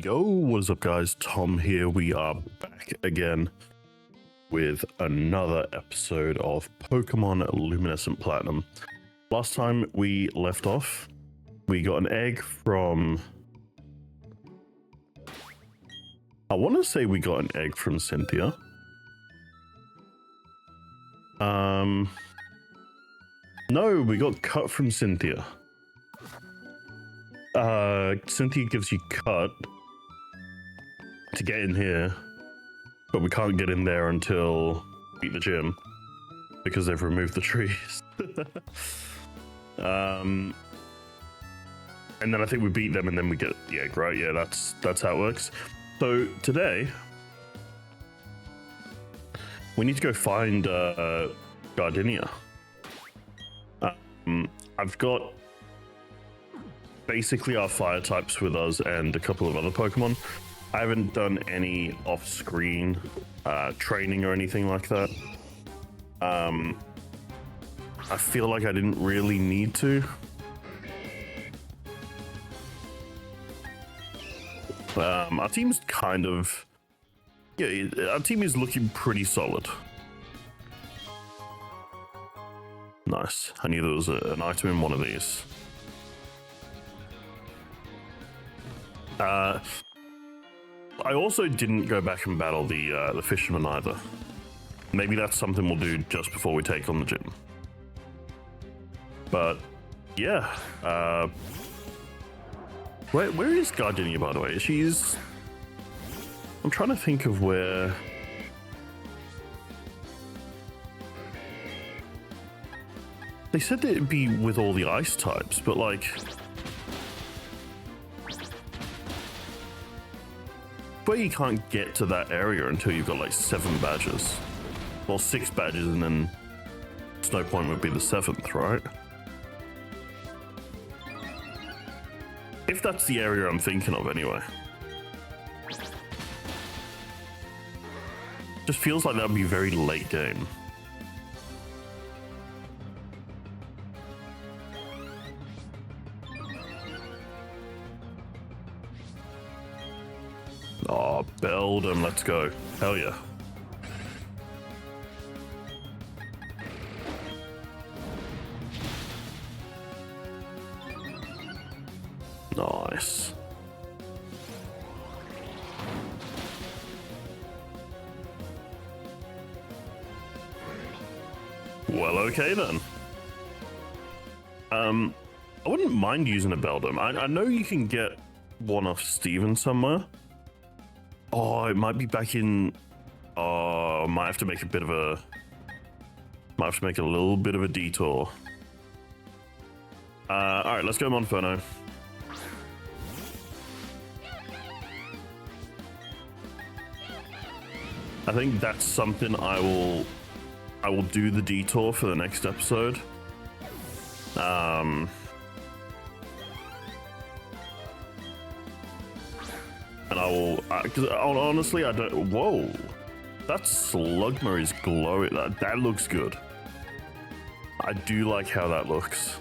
Yo, what's up guys? Tom here. We are back again with another episode of Pokemon Luminescent Platinum. Last time we left off, we got an egg from... I want to say we got an egg from Cynthia. No, we got cut from Cynthia. Cynthia gives you cut to get in here, but we can't get in there until we beat the gym because they've removed the trees. And then I think we beat them and then we get the egg, right? Yeah, that's how it works. So today we need to go find Gardenia. I've got basically our fire types with us and a couple of other Pokemon. I haven't done any off-screen training or anything like that. I feel like I didn't really need to. Our team's kind of... Yeah, our team is looking pretty solid. Nice. I knew there was an item in one of these. I also didn't go back and battle the fisherman either. Maybe that's something we'll do just before we take on the gym. But yeah, where is Gardenia, by the way? I'm trying to think of where. They said that it'd be with all the ice types, but like. But you can't get to that area until you've got like 7 badges. Well, 6 badges, and then Snow Point would be the 7th, right? If that's the area I'm thinking of, anyway. Just feels like that would be very late game. Oh, Beldum, let's go. Hell yeah. Nice. Well, okay then. I wouldn't mind using a Beldum. I know you can get one off Steven somewhere. Oh, it might be back in... Oh, might have to make a bit of a... Might have to make a little bit of a detour. Alright, let's go Monferno. I think that's something I will do the detour for the next episode. And I will, because honestly, I don't. Whoa, that Slugma is glowing. That looks good. I do like how that looks.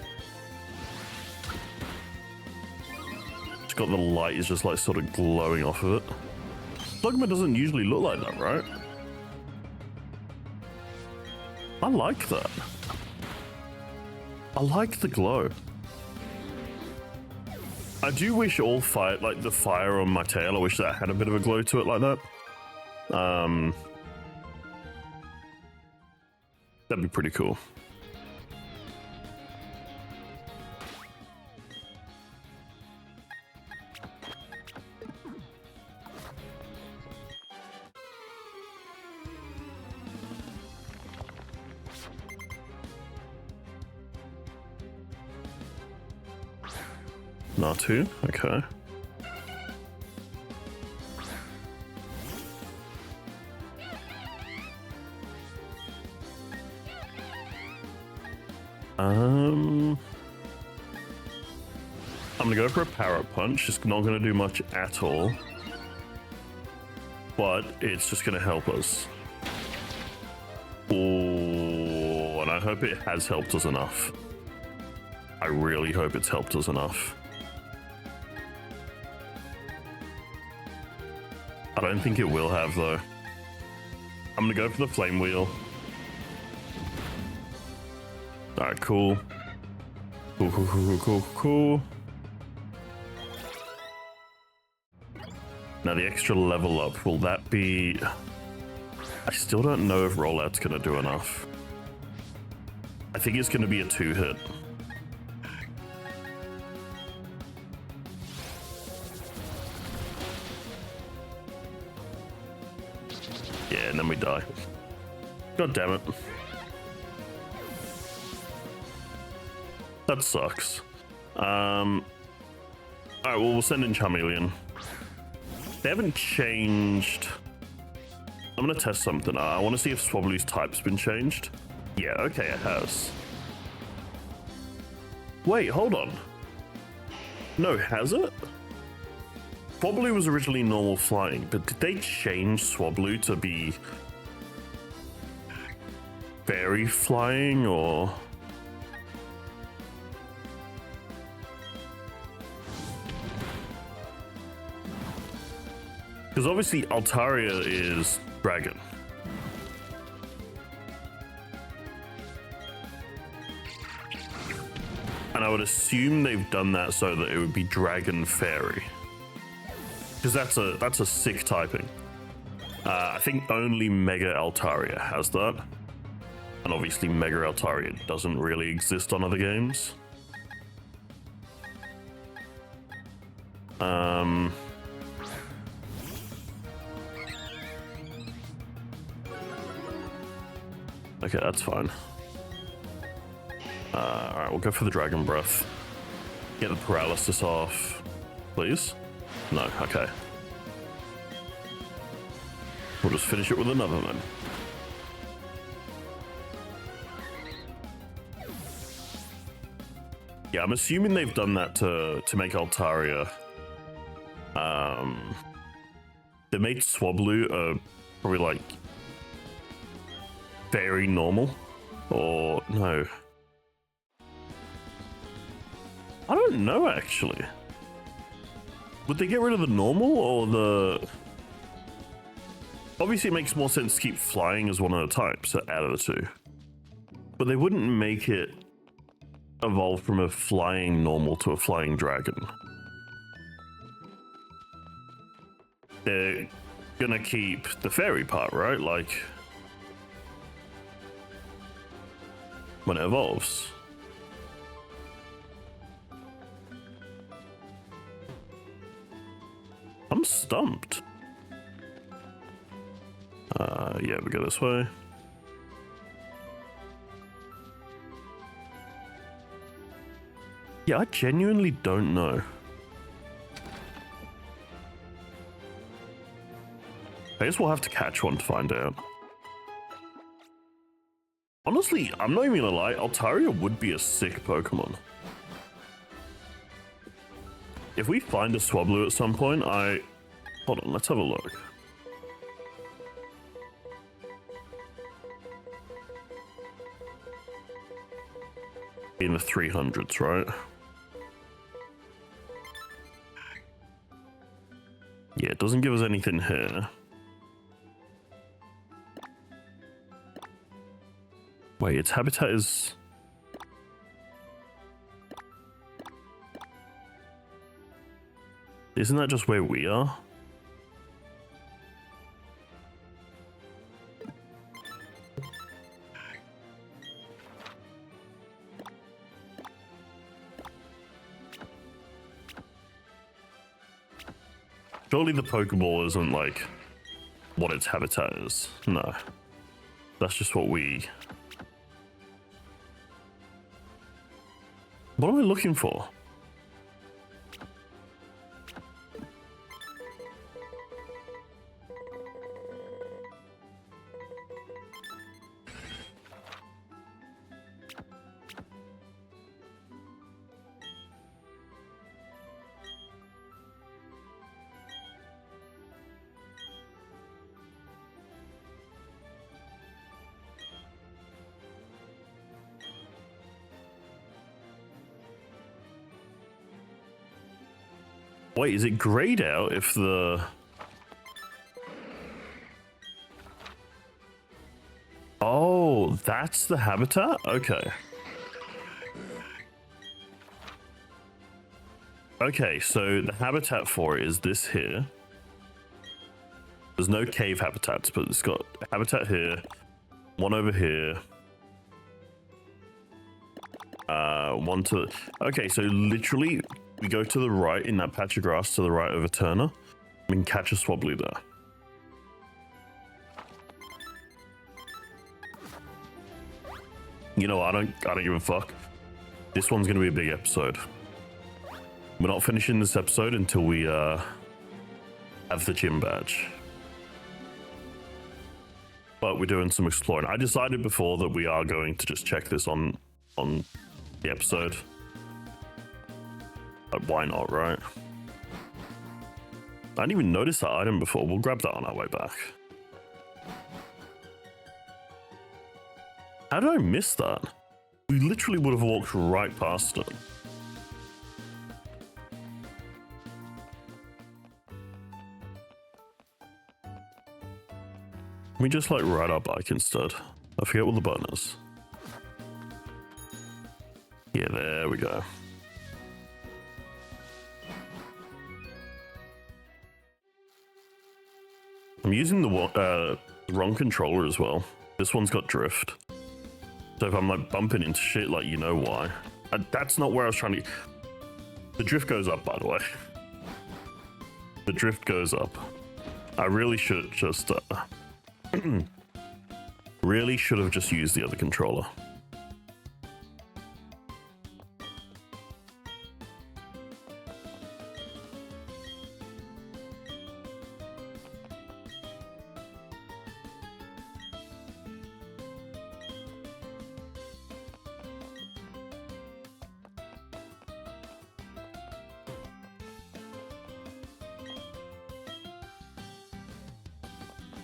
It's got the light is just like sort of glowing off of it. Slugma doesn't usually look like that, right? I like that. I like the glow. I do wish all fire, like the fire on my tail, I wish that had a bit of a glow to it like that. That'd be pretty cool. Natu, okay. I'm gonna go for a Parrot Punch. It's not gonna do much at all, but it's just gonna help us. Oh, and I hope it has helped us enough. I really hope it's helped us enough. I don't think it will have, though. I'm gonna go for the flame wheel. Alright, cool. Cool. Now the extra level up, will that be... I still don't know if rollout's gonna do enough. I think it's gonna be a 2-hit. Yeah, and then we die. God damn it. That sucks. Alright, well, we'll send in Charmeleon. They haven't changed... I'm gonna test something. I want to see if Swablu's type's been changed. Yeah, okay, it has. Wait, hold on. No, has it? Swablu was originally normal flying, but did they change Swablu to be fairy flying, or... Because obviously Altaria is dragon. And I would assume they've done that so that it would be dragon fairy. Because that's a sick typing. I think only Mega Altaria has that. And obviously Mega Altaria doesn't really exist on other games. Okay, that's fine. Alright, we'll go for the Dragon Breath. Get the paralysis off, please. No, okay. We'll just finish it with another then. Yeah, I'm assuming they've done that to make Altaria. They made Swablu probably like very normal, or no? I don't know actually. Would they get rid of the normal or the? Obviously, it makes more sense to keep flying as one of the types out of the two, but they wouldn't make it evolve from a flying normal to a flying dragon. They're gonna keep the fairy part, right? Like when it evolves. I'm stumped. Yeah, we go this way. Yeah, I genuinely don't know. I guess we'll have to catch one to find out. Honestly, I'm not even gonna lie, Altaria would be a sick Pokemon. If we find a Swablu at some point, hold on, let's have a look. In the 300s, right? Yeah, it doesn't give us anything here. Wait, its habitat is... Isn't that just where we are? Surely the Pokeball isn't like what its habitat is. No. That's just what we... What am I looking for? Wait, is it grayed out if the... Oh, that's the habitat? Okay. Okay, so the habitat for it is this here. There's no cave habitats, but it's got a habitat here, one over here. One to... Okay, so literally, we go to the right in that patch of grass to the right of a Turner. We can catch a Swabbly there. You know, I don't give a fuck. This one's gonna be a big episode. We're not finishing this episode until we have the gym badge. But we're doing some exploring. I decided before that we are going to just check this on the episode. But why not, right? I didn't even notice that item before. We'll grab that on our way back. How did I miss that? We literally would have walked right past it. Can we just like ride our bike instead? I forget what the button is. Yeah, there we go. I'm using the wrong controller as well. This one's got drift. So if I'm like bumping into shit, like, you know why. That's not where I was trying to... The drift goes up, by the way. The drift goes up. I really should just... really should have just used the other controller.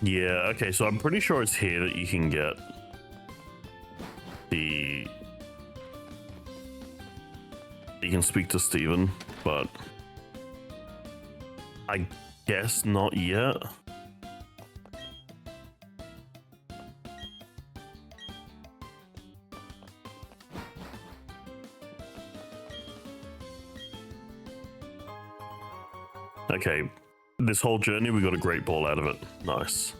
Yeah, okay, so I'm pretty sure it's here that you can get the... You can speak to Steven, but I guess not yet. Okay. This whole journey, we got a great ball out of it. Nice.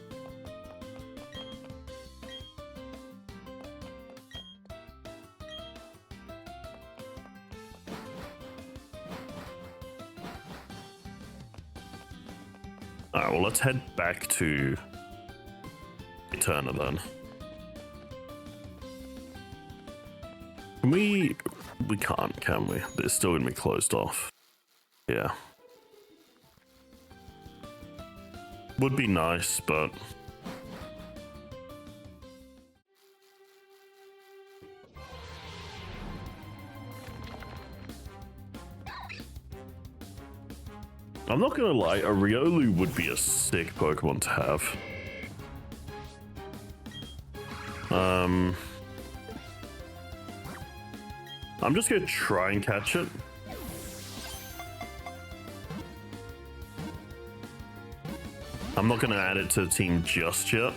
Alright, well, let's head back to Eterna then. Can we... We can't, can we? It's still gonna be closed off. Yeah. Would be nice, but... I'm not gonna lie, a Riolu would be a sick Pokemon to have. I'm just gonna try and catch it. I'm not gonna add it to the team just yet.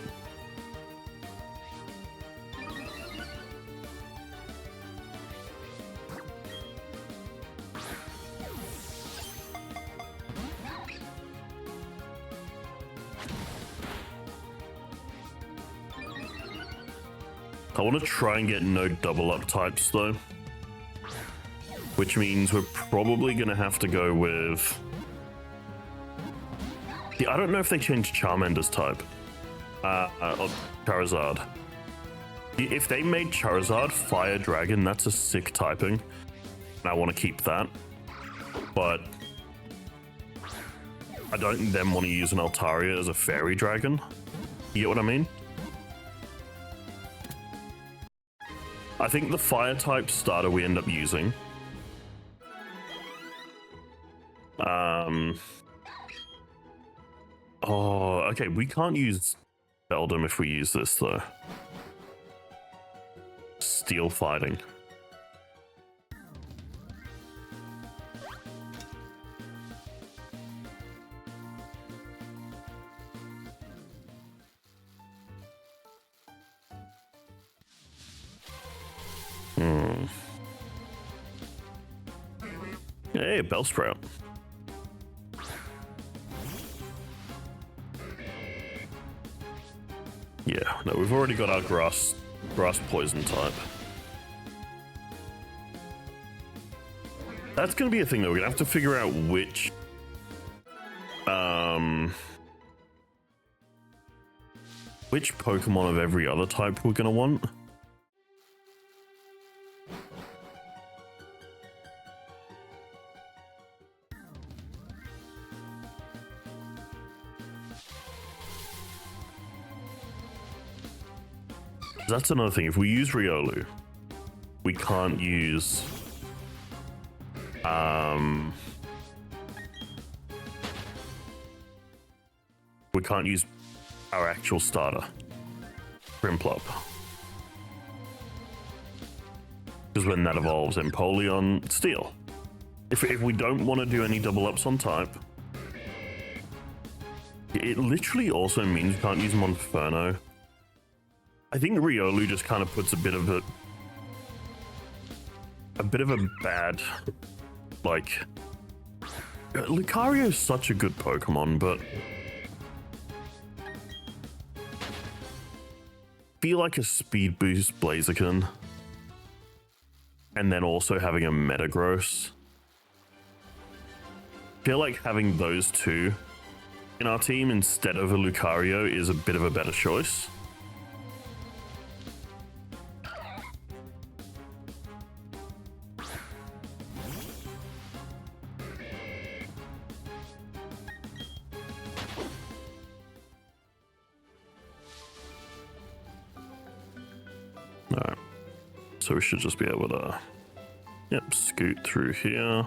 I want to try and get no double up types though, which means we're probably gonna have to go with... Yeah, I don't know if they changed Charmander's type. Or Charizard. If they made Charizard Fire Dragon, that's a sick typing. And I want to keep that. But I don't then want to use an Altaria as a Fairy Dragon. You get what I mean? I think the Fire type starter we end up using. Oh, okay, we can't use Beldum if we use this, though. Steel fighting. Hmm. Hey, Bellsprout. Yeah, no, we've already got our grass poison type. That's gonna be a thing though. We're gonna have to figure out which Pokemon of every other type we're gonna want. That's another thing. If we use Riolu, we can't use our actual starter, Prinplup. Because when that evolves, Empoleon, Steel. If we don't want to do any double ups on type, it literally also means you can't use them on Inferno. I think Riolu just kind of puts a bit of a bad, like, Lucario is such a good Pokemon, but feel like a speed boost Blaziken and then also having a Metagross. Feel like having those two in our team instead of a Lucario is a bit of a better choice. Alright, so we should just be able to, yep, scoot through here.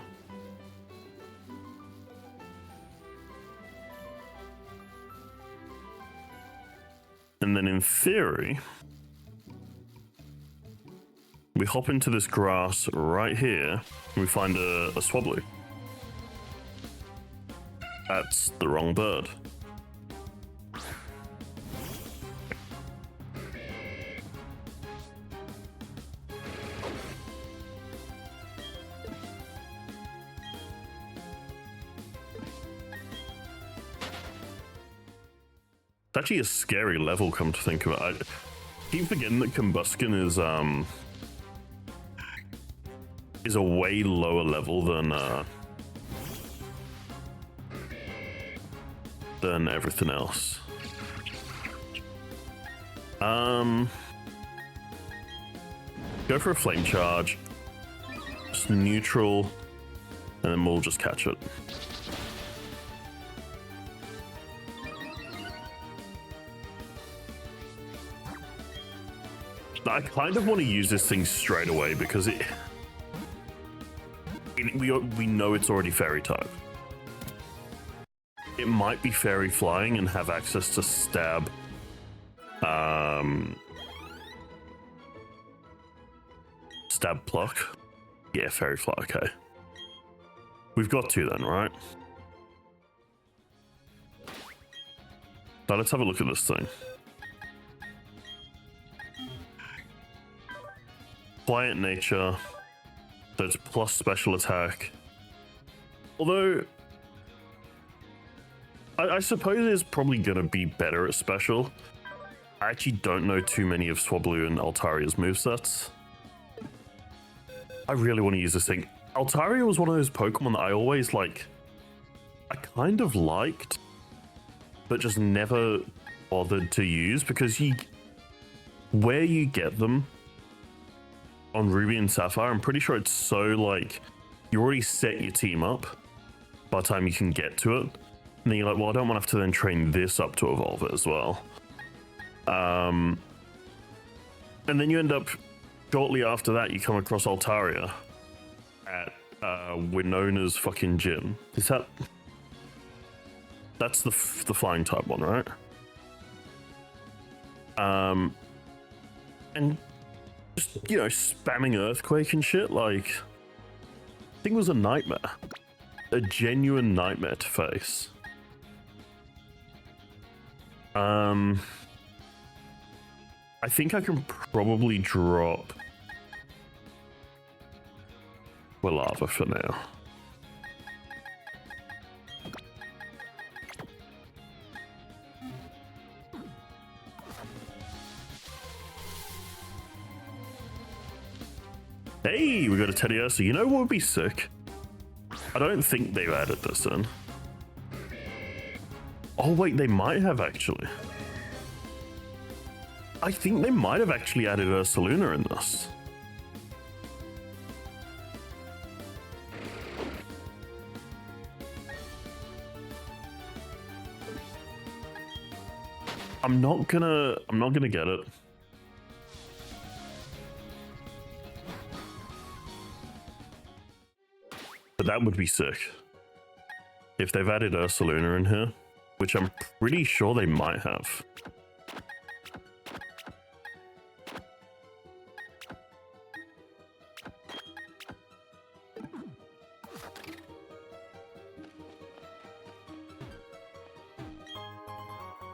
And then in theory, we hop into this grass right here, and we find a Swablu. That's the wrong bird. It's actually a scary level, come to think of it. I keep forgetting that Combuskin is a way lower level than everything else. Go for a Flame Charge, just neutral, and then we'll just catch it. I kind of want to use this thing straight away because we know it's already Fairy type. It might be Fairy Flying and have access to Stab. Stab Pluck. Yeah, Fairy Fly, okay. We've got two then, right? Now let's have a look at this thing. Quiet nature, so it's plus special attack. Although, I suppose it's probably going to be better at special. I actually don't know too many of Swablu and Altaria's movesets. I really want to use this thing. Altaria was one of those Pokemon that I always, like, I kind of liked, but just never bothered to use because where you get them on Ruby and Sapphire, I'm pretty sure it's so, like, you already set your team up by the time you can get to it. And then you're like, well, I don't want to have to then train this up to evolve it as well. And then you end up, shortly after that, you come across Altaria at Winona's fucking gym. Is that... That's the flying type one, right? And just, you know, spamming Earthquake and shit, like, I think it was a nightmare. A genuine nightmare to face. I think I can probably drop We're lava for now. Hey, we got a Teddy Ursa. You know what would be sick? I don't think they've added this in. Oh wait, they might have actually. I think they might have actually added Ursaluna in this. I'm not gonna get it. But that would be sick. If they've added Ursaluna in here, which I'm pretty sure they might have.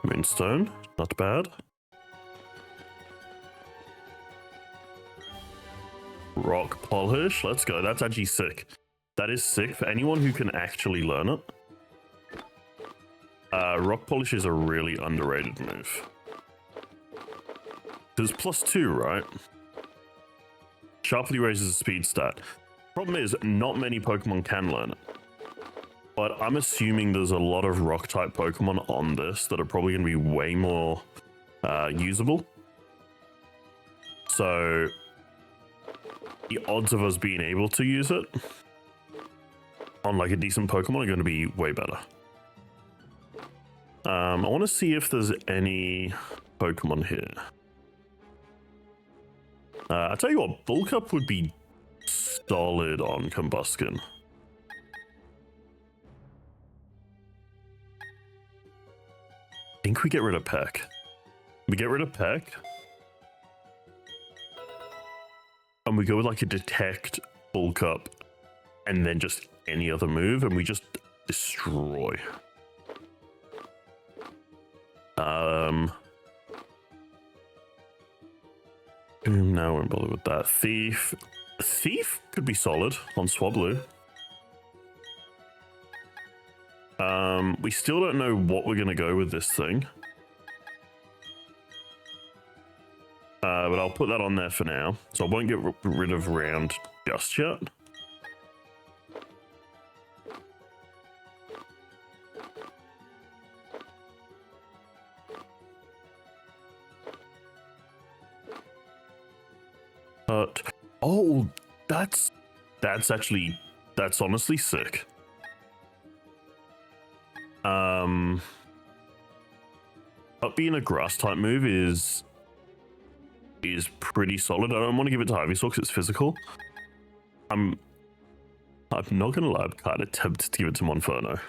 Moonstone, not bad. Rock Polish, let's go. That's actually sick. That is sick for anyone who can actually learn it. Rock Polish is a really underrated move. There's +2, right? Sharply raises the speed stat. Problem is, not many Pokemon can learn it. But I'm assuming there's a lot of rock-type Pokemon on this that are probably going to be way more usable. So the odds of us being able to use it on like a decent Pokemon are going to be way better. I want to see if there's any Pokemon here. I tell you what, Bulk Up would be solid on Combuskin. I think we get rid of Peck. We get rid of Peck. And we go with like a Detect, Bulk Up, and then just any other move, and we just destroy. Now we're bothered with that. Thief. Thief could be solid on Swablu. We still don't know what we're going to go with this thing. But I'll put that on there for now. So I won't get rid of Round just yet. Oh, that's honestly sick. But being a grass type move is pretty solid. I don't want to give it to Ivysaur because it's physical. I'm not gonna lie, I'm kind of tempted to give it to Monferno.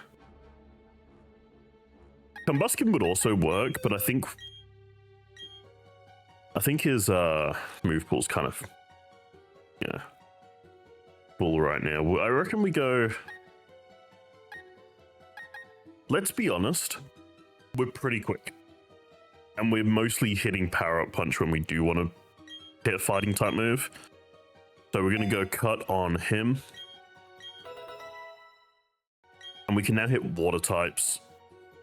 Combuskin would also work, but I think his move pool's kind of full right now. I reckon we go. Let's be honest, we're pretty quick. And we're mostly hitting Power Up Punch when we do want to hit a fighting type move. So we're going to go Cut on him. And we can now hit water types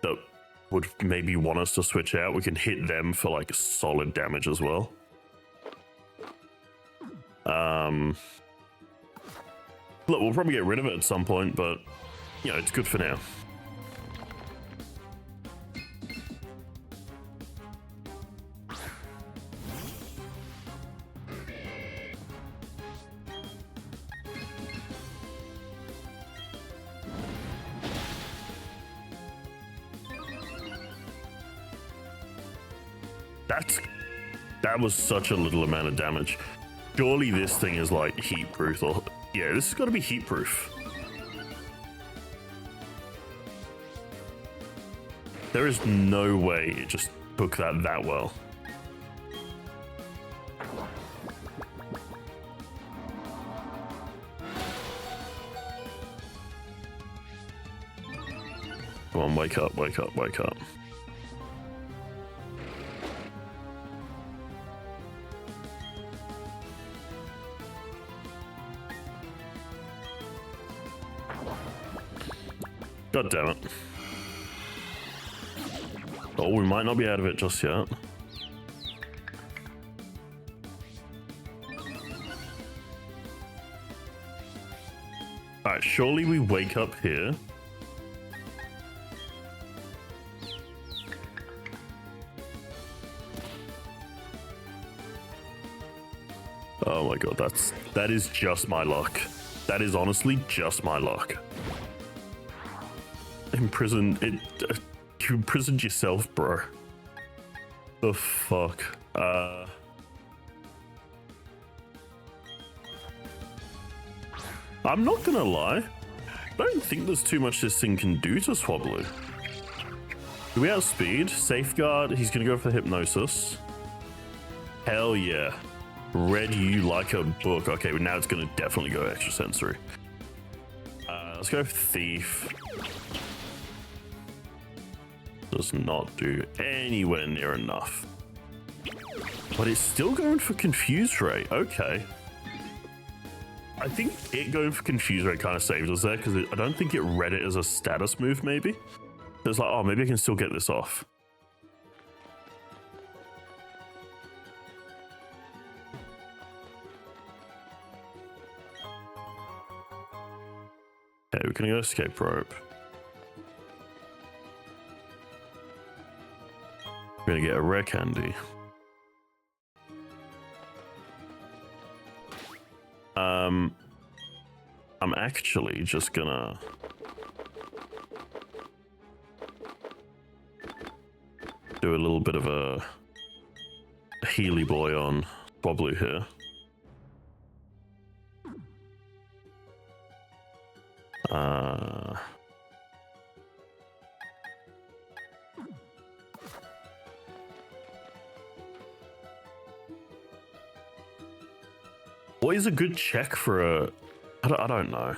that would maybe want us to switch out. We can hit them for like solid damage as well. Look, we'll probably get rid of it at some point, but it's good for now. That was such a little amount of damage. Surely this thing is like heat proof, or yeah, this has got to be heat proof. There is no way it just took that well. Come on, wake up, wake up, wake up. God damn it. Oh, we might not be out of it just yet. Alright, surely we wake up here. Oh my god, that is just my luck. That is honestly just my luck. You imprisoned yourself, bro. The fuck? I'm not gonna lie. I don't think there's too much this thing can do to Swablu. Do we outspeed? Safeguard, he's gonna go for Hypnosis. Hell yeah. Read you like a book. Okay, but now it's gonna definitely go extrasensory. Let's go Thief. Does not do anywhere near enough. But it's still going for Confuse Ray. Okay. I think it going for Confuse Ray kind of saved us there because I don't think it read it as a status move, maybe. It's like, oh, maybe I can still get this off. Okay, we're gonna go Escape Rope. We're gonna get a Rare Candy. I'm actually just gonna do a little bit of a Healy Boy on Swablu here. What is a good check for a... I don't know.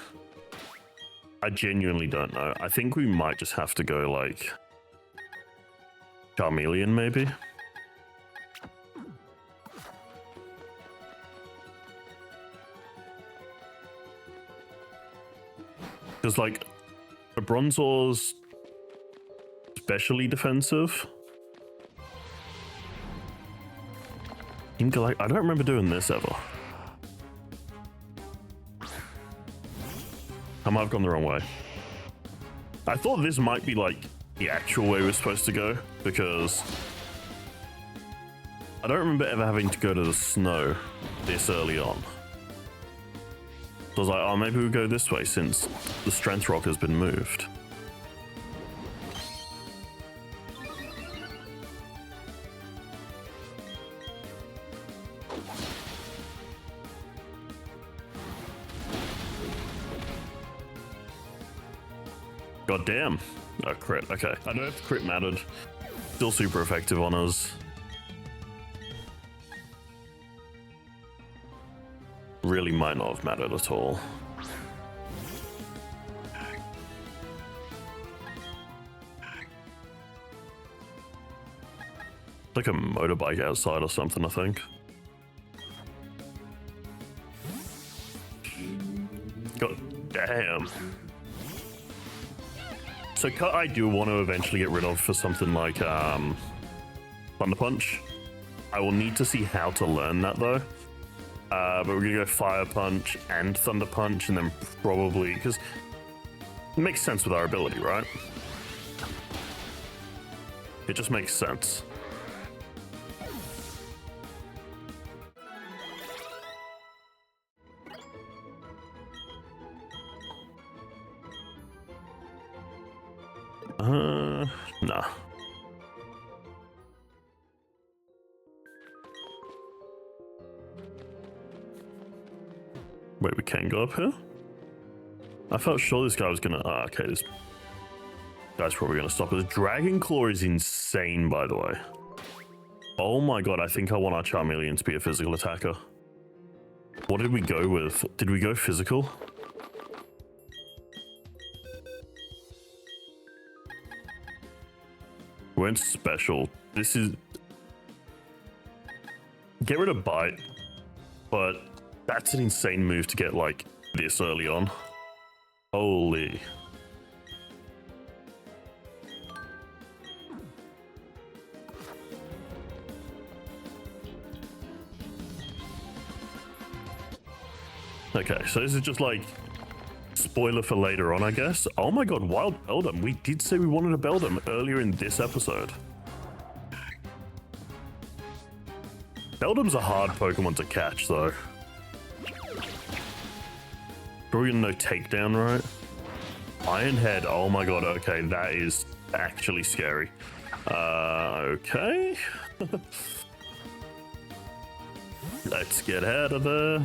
I genuinely don't know. I think we might just have to go like... Charmeleon, maybe? Because like, a Bronzor's especially defensive. I don't remember doing this ever. I might have gone the wrong way. I thought this might be like the actual way we're supposed to go because I don't remember ever having to go to the snow this early on. So I was like, oh, maybe we'll go this way since the Strength Rock has been moved. God damn. Oh, crit. Okay. I know if crit mattered. Still super effective on us. Really might not have mattered at all. Like a motorbike outside or something, I think. God damn. So cut I do want to eventually get rid of for something like Thunder Punch. I will need to see how to learn that though. But we're gonna go Fire Punch and Thunder Punch and then probably, because it makes sense with our ability, right? It just makes sense. Nah. Wait, we can go up here? I felt sure this guy was gonna... okay, this guy's probably gonna stop us. Dragon Claw is insane, by the way. Oh my god, I think I want our Charmeleon to be a physical attacker. What did we go with? Did we go physical? We went special. This is... Get rid of Bite, but that's an insane move to get like this early on. Holy. Okay, so this is just like spoiler for later on, I guess. Oh my god, wild Beldum. We did say we wanted a Beldum earlier in this episode. Beldum's a hard Pokemon to catch, though. Probably gonna know Takedown, right? Iron Head. Oh my god, okay, that is actually scary. Okay. Let's get out of there.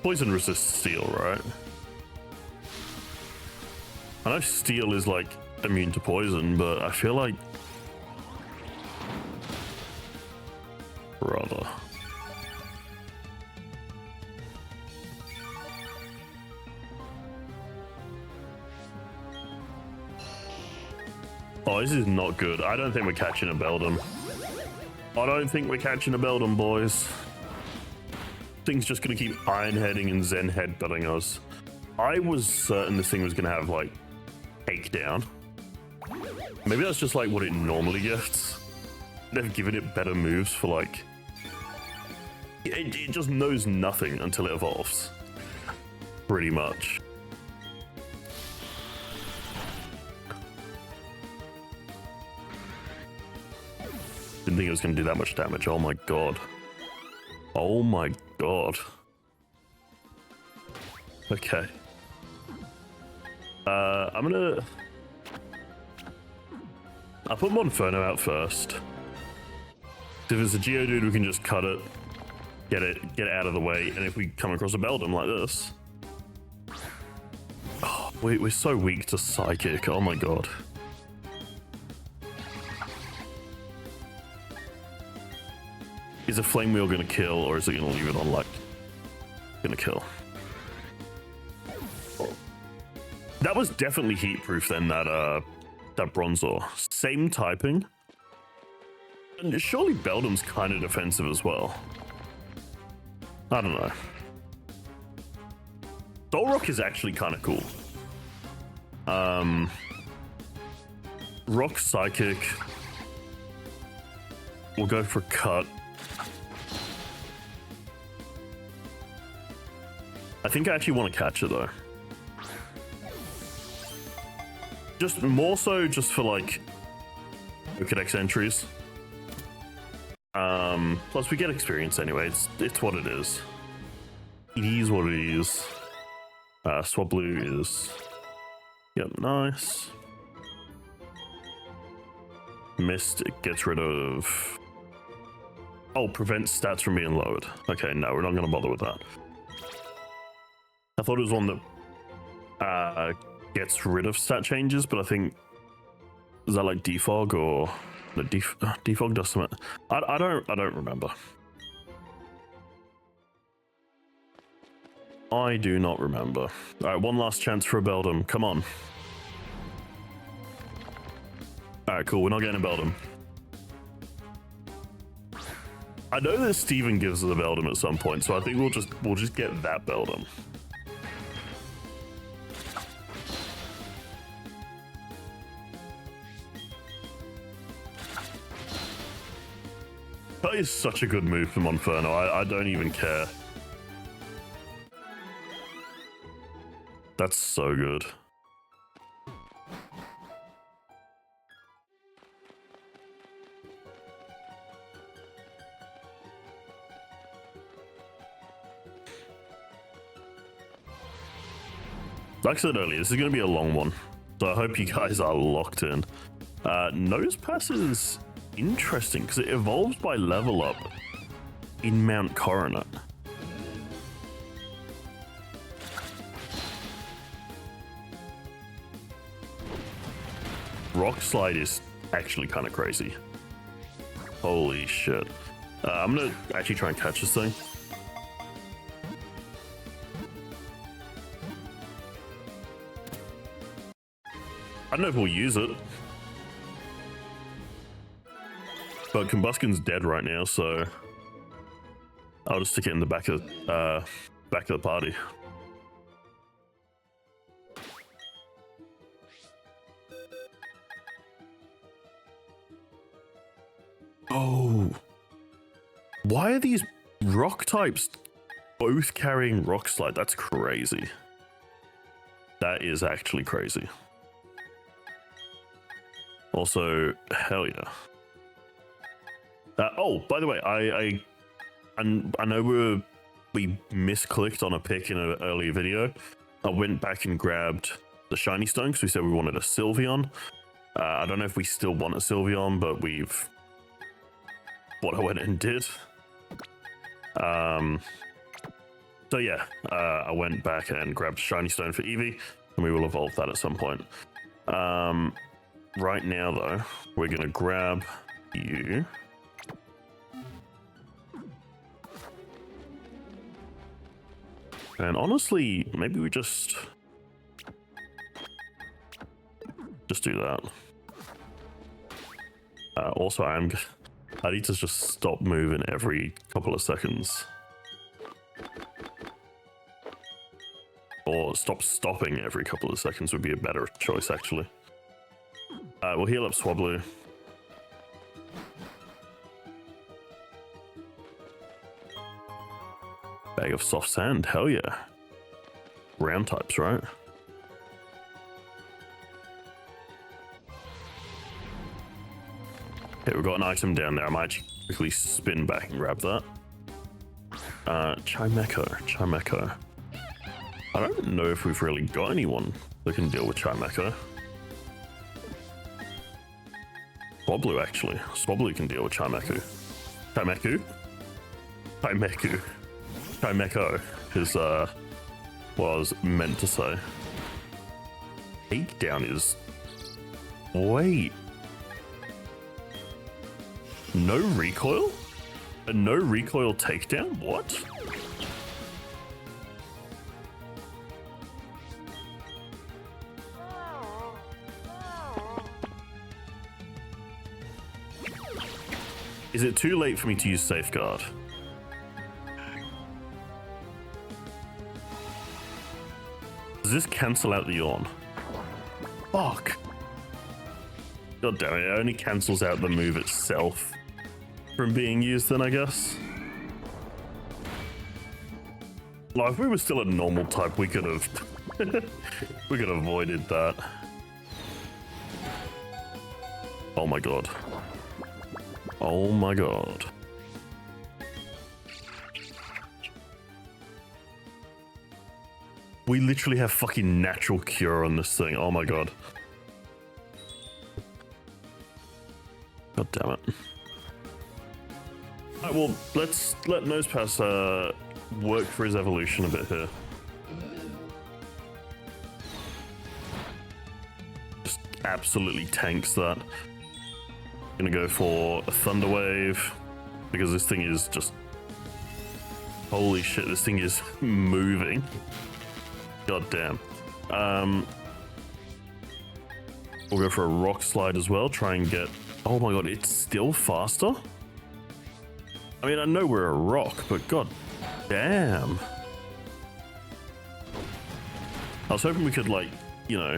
Poison resists steel, right? I know steel is like immune to poison, but I feel like brother. Oh, this is not good. I don't think we're catching a Beldum. I don't think we're catching a Beldum, boys. Thing's just gonna keep Iron Heading and Zen Headbutting us. I was certain this thing was gonna have like Takedown. Maybe that's just like what it normally gets. They've given it better moves for like... It just knows nothing until it evolves. Pretty much. Didn't think it was going to do that much damage. Oh my god. Oh my god. Okay. I'm gonna... I'll put Monferno out first. If it's a Geodude, we can just cut it, get it out of the way, and if we come across a Beldum like this... Oh, we're so weak to Psychic, oh my god. Is a Flame Wheel gonna kill, or is it gonna leave it on like... Gonna kill? That was definitely heat proof then, that Bronzor. Same typing. And surely Beldum's kind of defensive as well. I don't know. Solrock is actually kind of cool. Rock Psychic. We'll go for Cut. I think I actually want to catch it though. Just more so just for like Pokedex entries. Plus we get experience anyway. It's what it is. It is what it is. Swablu is... Yep, nice. Mist, it gets rid of... Oh, prevents stats from being lowered. Okay, no, we're not going to bother with that. I thought it was one that gets rid of stat changes, but I think... Is that like defog or... The defog does something. I don't remember. I do not remember. All right, one last chance for a Beldum. Come on. All right, cool. We're not getting a Beldum. I know that Steven gives us a Beldum at some point, so I think we'll just get that Beldum. That is such a good move from Monferno. I don't even care. That's so good. Like I said earlier, this is going to be a long one, so I hope you guys are locked in. Nose Pass is interesting because it evolves by level up in Mount Coronet. Rock Slide is actually kind of crazy. Holy shit. I'm gonna actually try and catch this thing. I don't know if we'll use it. But Combustion's dead right now, so I'll just stick it in the back of the party. Oh, why are these rock types Both carrying Rock Slide. That's crazy. That is actually crazy. Also, hell yeah. Oh, by the way, I know we misclicked on a pick in an earlier video. I went back and grabbed the shiny stone because we said we wanted a Sylveon. I don't know if we still want a Sylveon, but we've what I went and did. So yeah, I went back and grabbed shiny stone for Eevee, and we will evolve that at some point. Right now though, we're gonna grab you. And honestly, maybe we just do that. Also, I need to just stop moving every couple of seconds. Or stopping every couple of seconds would be a better choice, actually. We'll heal up Swablu. Bag of soft sand, hell yeah. Ground types, right? Okay, we've got an item down there. I might quickly spin back and grab that. Chimecho. I don't know if we've really got anyone that can deal with Chimecho. Swablu, actually. Swablu can deal with Chimecho. Chimecho is what I was meant to say. Takedown is... Wait. No recoil? A no recoil takedown? What? Is it too late for me to use Safeguard? Does this cancel out the yawn? Fuck. God damn it, it only cancels out the move itself from being used then, I guess. Like, if we were still a normal type, we could have... we could have avoided that. Oh my god. Oh my god. We literally have fucking natural cure on this thing. Oh my god. God damn it. Alright, well, let's let Nosepass work for his evolution a bit here. Just absolutely tanks that. Gonna go for a Thunder Wave because this thing is just... Holy shit, this thing is moving. God damn. We'll go for a Rock Slide as well, try and get... Oh my god, it's still faster? I mean, I know we're a rock, but god damn. I was hoping we could, like, you know,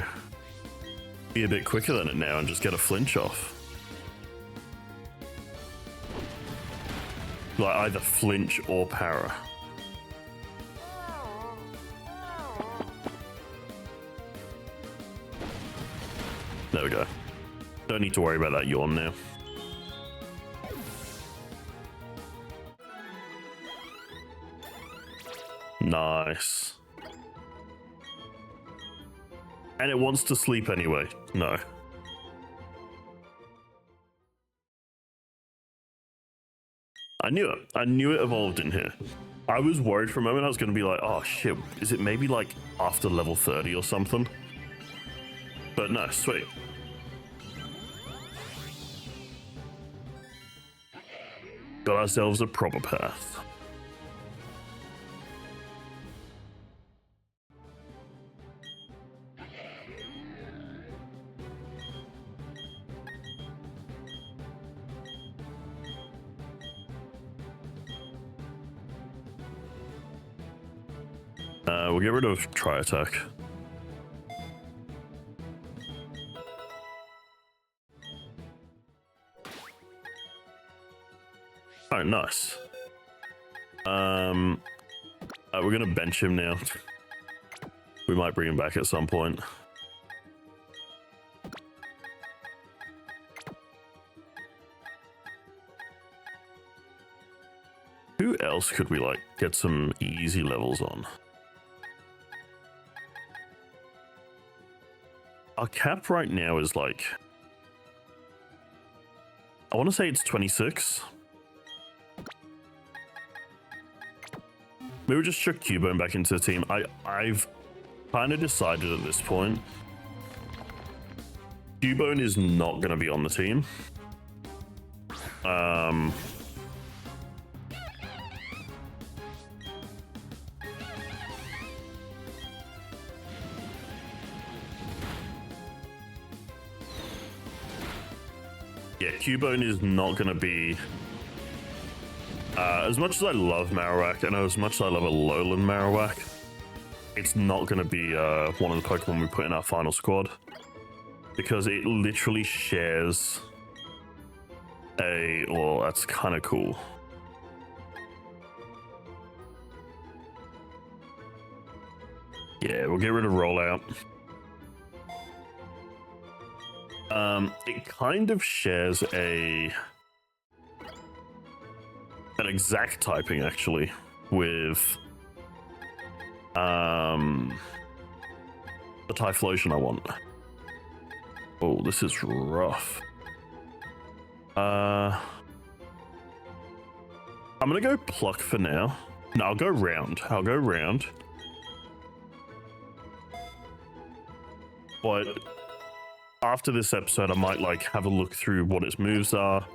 be a bit quicker than it now and just get a flinch off. Like, either flinch or para. There we go. Don't need to worry about that yawn now. Nice. And it wants to sleep anyway. No. I knew it. I knew it evolved in here. I was worried for a moment. I was going to be like, oh shit, is it maybe like after level 30 or something? But no, sweet. Got ourselves a proper path. We'll get rid of Tri Attack. Oh, nice. We're gonna bench him now. We might bring him back at some point. Who else could we like get some easy levels on? Our cap right now is like, I want to say it's 26. Maybe we'll just chuck Cubone back into the team. I've kind of decided at this point, Cubone is not going to be on the team. Yeah, Cubone is not going to be... as much as I love Marowak, and as much as I love a Alolan Marowak, it's not going to be one of the Pokemon we put in our final squad. Because it literally shares a... Well, that's kind of cool. Yeah, we'll get rid of Rollout. It kind of shares an exact typing actually with the Typhlosion I want. Oh, this is rough. I'm gonna go Pluck for now. No, I'll go Round. But after this episode, I might like have a look through what its moves are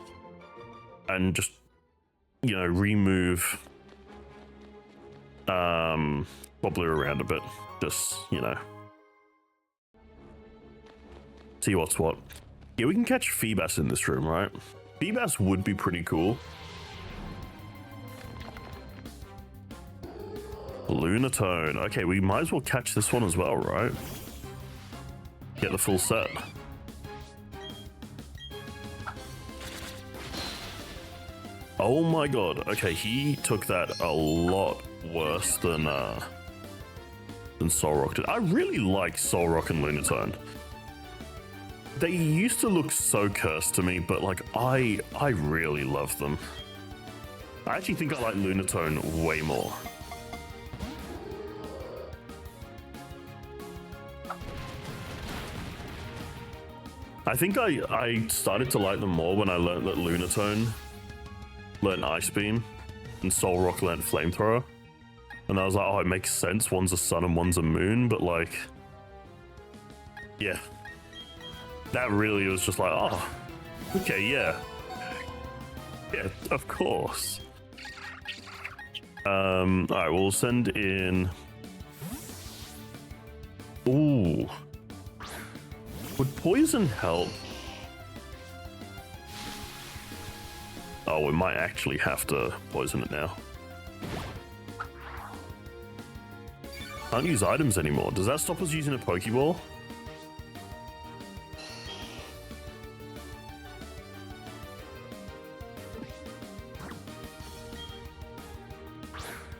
and just, you know, remove Wobbler around a bit. Just, you know, see what's what. Yeah, we can catch Feebas in this room, right? Feebas would be pretty cool. Lunatone. Okay, we might as well catch this one as well, right? Get the full set. Oh my god. Okay, he took that a lot worse than Solrock did. I really like Solrock and Lunatone. They used to look so cursed to me, but like I really love them. I actually think I like Lunatone way more. I think I started to like them more when I learned that Lunatone learned Ice Beam and Solrock learned Flamethrower. And I was like, oh, it makes sense. One's a sun and one's a moon, but like, yeah. That really was just like, oh, okay, yeah. Yeah, of course. Alright, we'll send in... Ooh. Would poison help? Oh, we might actually have to poison it now. Can't use items anymore. Does that stop us using a Pokeball?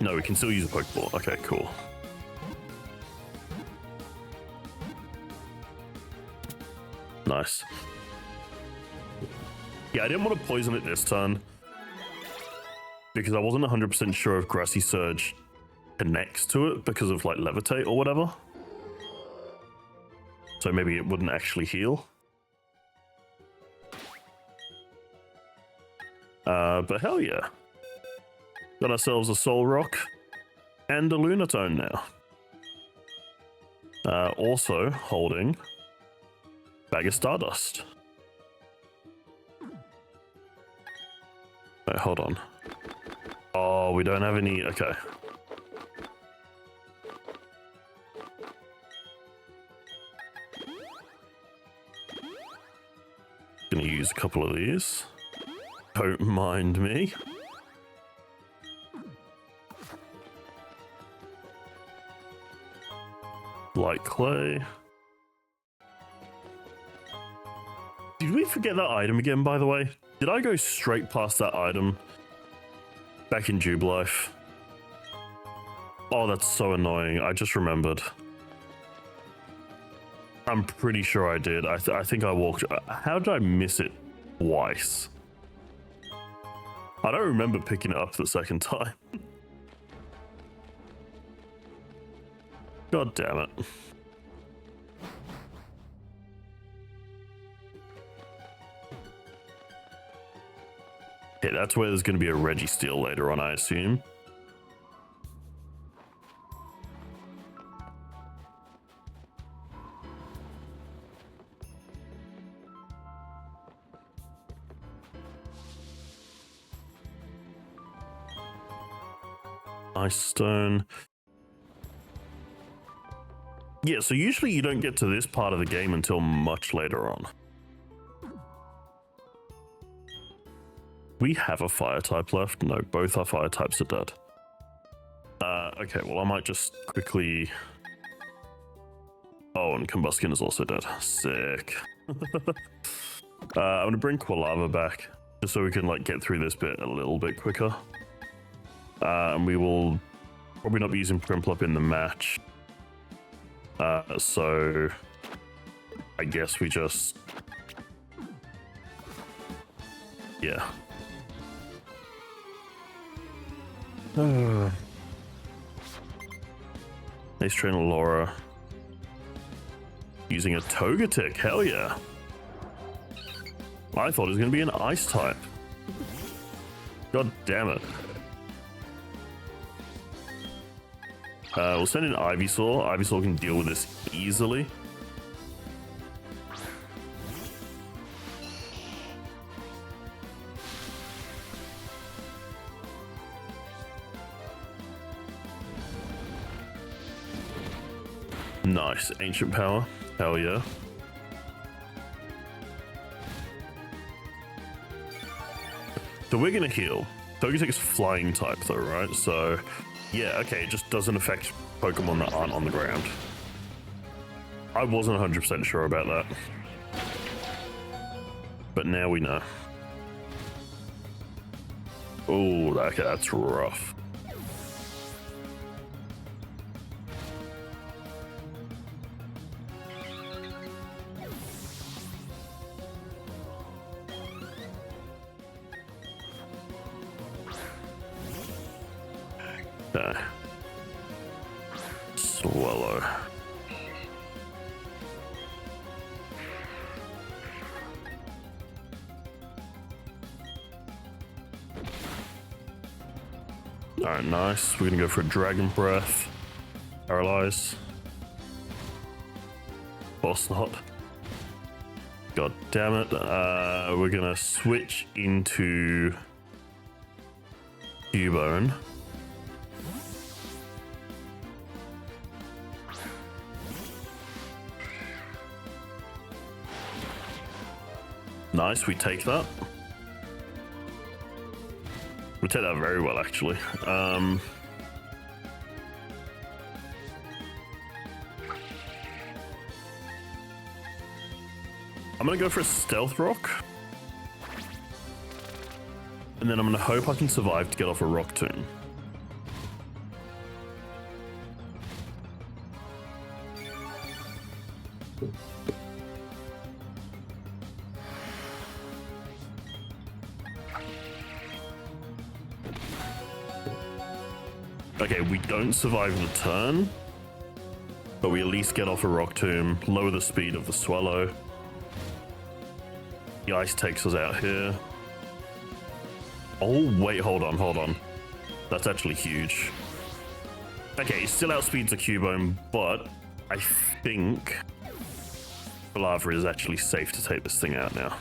No, we can still use a Pokeball. Okay, cool. Nice. Yeah, I didn't want to poison it this turn because I wasn't 100% sure if Grassy Surge connects to it because of like Levitate or whatever. So maybe it wouldn't actually heal. But hell yeah. Got ourselves a Solrock and a Lunatone now. Also holding Bag of Stardust. Wait, hold on. Oh, we don't have any. Okay. Gonna use a couple of these. Don't mind me. Light Clay. Did we forget that item again, by the way? Did I go straight past that item back in Jubilife? Oh, that's so annoying. I just remembered. I'm pretty sure I did. I think I walked... How did I miss it twice? I don't remember picking it up the second time. God damn it. Okay, that's where there's going to be a Registeel later on, I assume. Ice Stone. Yeah, so usually you don't get to this part of the game until much later on. We have a fire type left. No, both our fire types are dead. Okay, well, I might just quickly... Oh, and Combuskin is also dead. Sick. I'm gonna bring Quilava back, just so we can, like, get through this bit a little bit quicker. And we will probably not be using Prinplup in the match. So I guess we just... Yeah. Ace Trainer Laura. Using a Togetic, hell yeah. I thought it was going to be an Ice type. God damn it. We'll send in Ivysaur. Ivysaur can deal with this easily. Nice. Ancient Power. Hell yeah. So we're going to heal. Togetic's flying type though, right? So... Yeah, okay, it just doesn't affect Pokemon that aren't on the ground. I wasn't 100% sure about that. But now we know. Oh, okay, that's rough. Swallow. Alright, nice. We're gonna go for a Dragon Breath. Paralyze. Boss not. God damn it. We're gonna switch into Cubone. Nice, we take that. We take that very well, actually. I'm gonna go for a Stealth Rock. And then I'm gonna hope I can survive to get off a Rock Tomb. Okay, we don't survive the turn, but we at least get off a Rock Tomb, lower the speed of the Swallow. The Ice takes us out here. Oh, wait, hold on. That's actually huge. Okay, it still outspeeds the Cubone, but I think Quilava is actually safe to take this thing out now.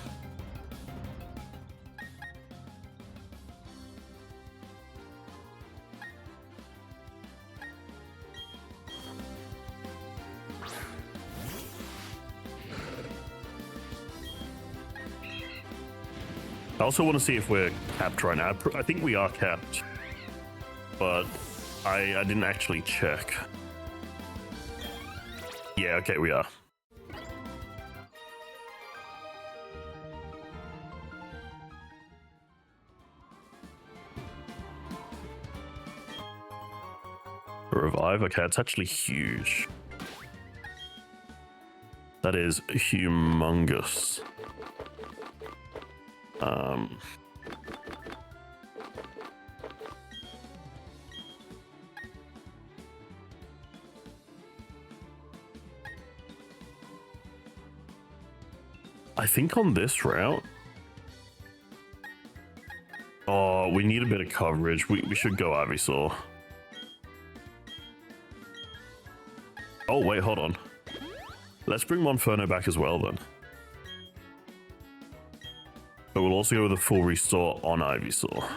I also want to see if we're capped right now. I think we are capped, but I didn't actually check. Yeah, okay, we are. Revive. Okay, it's actually huge. That is humongous. I think on this route, oh, we need a bit of coverage. We should go Ivysaur. Oh, wait, hold on. Let's bring Monferno back as well, then. But we'll also go with a full restore on Ivysaur.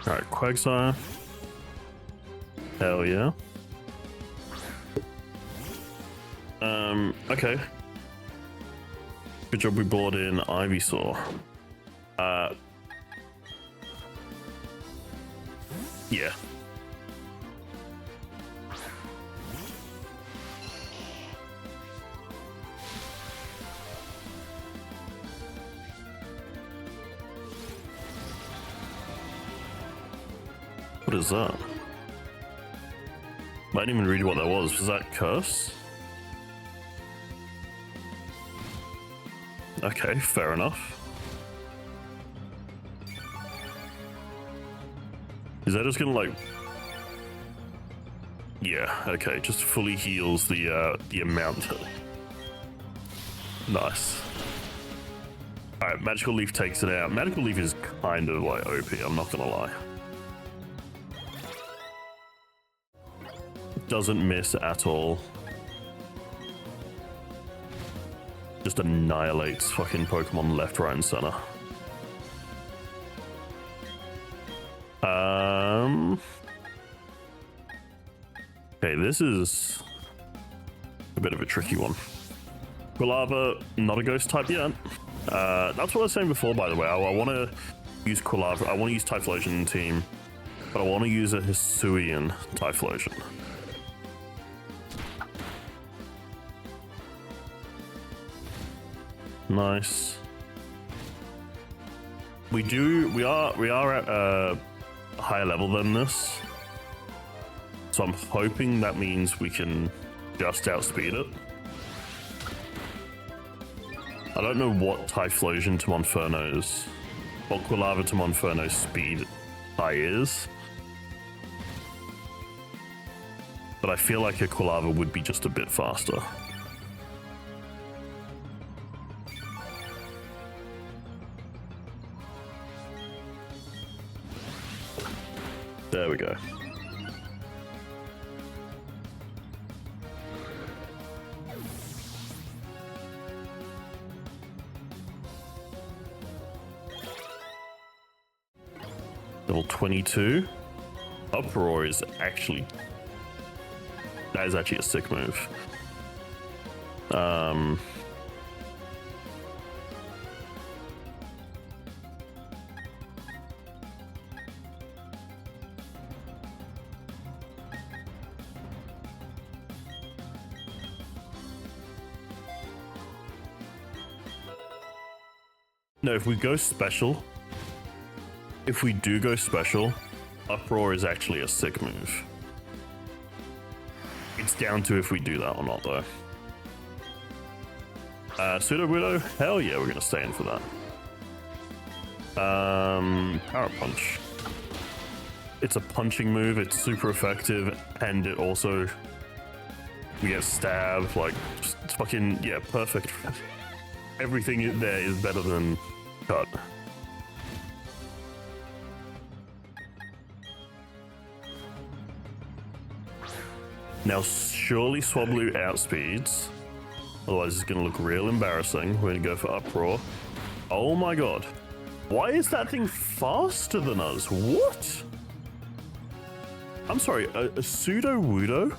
Alright, Quagsire. Hell yeah. Okay. Good job we brought in Ivysaur. Yeah. What is that? I didn't even read what that was. Was that curse? Okay, fair enough. Is that just gonna like... Yeah, okay, just fully heals the amount. Nice. Alright, Magical Leaf takes it out. Magical Leaf is kind of like OP, I'm not gonna lie. Doesn't miss at all. Just annihilates fucking Pokemon left, right, and center. Okay, this is a bit of a tricky one. Quilava, not a ghost type yet. That's what I was saying before, by the way. I want to use Quilava. I want to use Typhlosion team, but I want to use a Hisuian Typhlosion. Nice. We are at a higher level than this, so I'm hoping that means we can just outspeed it. I don't know what Typhlosion to Monferno's, what Quilava to Monferno's speed high is, but I feel like a Quilava would be just a bit faster. There we go. Level 22. Uproar is actually... That is actually a sick move. No, if we go special, if we do go special, Uproar is actually a sick move. It's down to if we do that or not, though. Pseudo Widow, hell yeah, we're gonna stay in for that. Power Punch. It's a punching move, it's super effective, and it also, we get stabbed, like, just fucking, yeah, perfect. Everything there is better than cut. Now, surely Swablu outspeeds. Otherwise, it's going to look real embarrassing. We're going to go for Uproar. Oh my god. Why is that thing faster than us? What? I'm sorry, a Pseudo Wudo?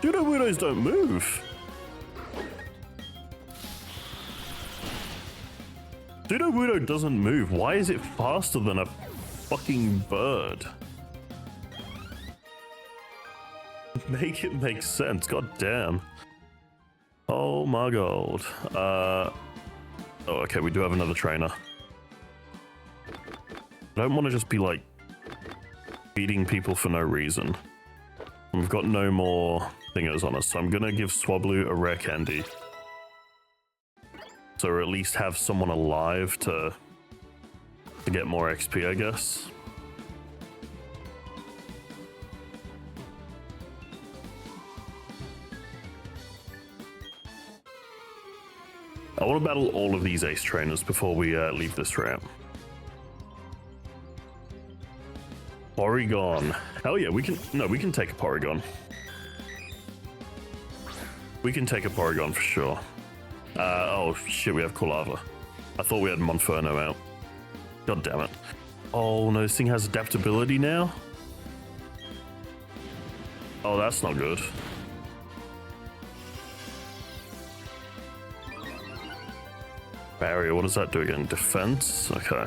Pseudo-Widows don't move. Pseudo-Widow doesn't move. Why is it faster than a fucking bird? Make it make sense. God damn. Oh my god. Oh, okay, we do have another trainer. I don't want to just be like beating people for no reason. We've got no more thingers on us, so I'm gonna give Swablu a rare candy. So or at least have someone alive to get more XP, I guess. I want to battle all of these ace trainers before we leave this ramp. Porygon. Hell yeah, we can take a Porygon. We can take a Porygon for sure. Oh shit, we have Kulava. I thought we had Monferno out. God damn it. Oh no, this thing has adaptability now? Oh, that's not good. Barrier, what does that do again? Defense? Okay.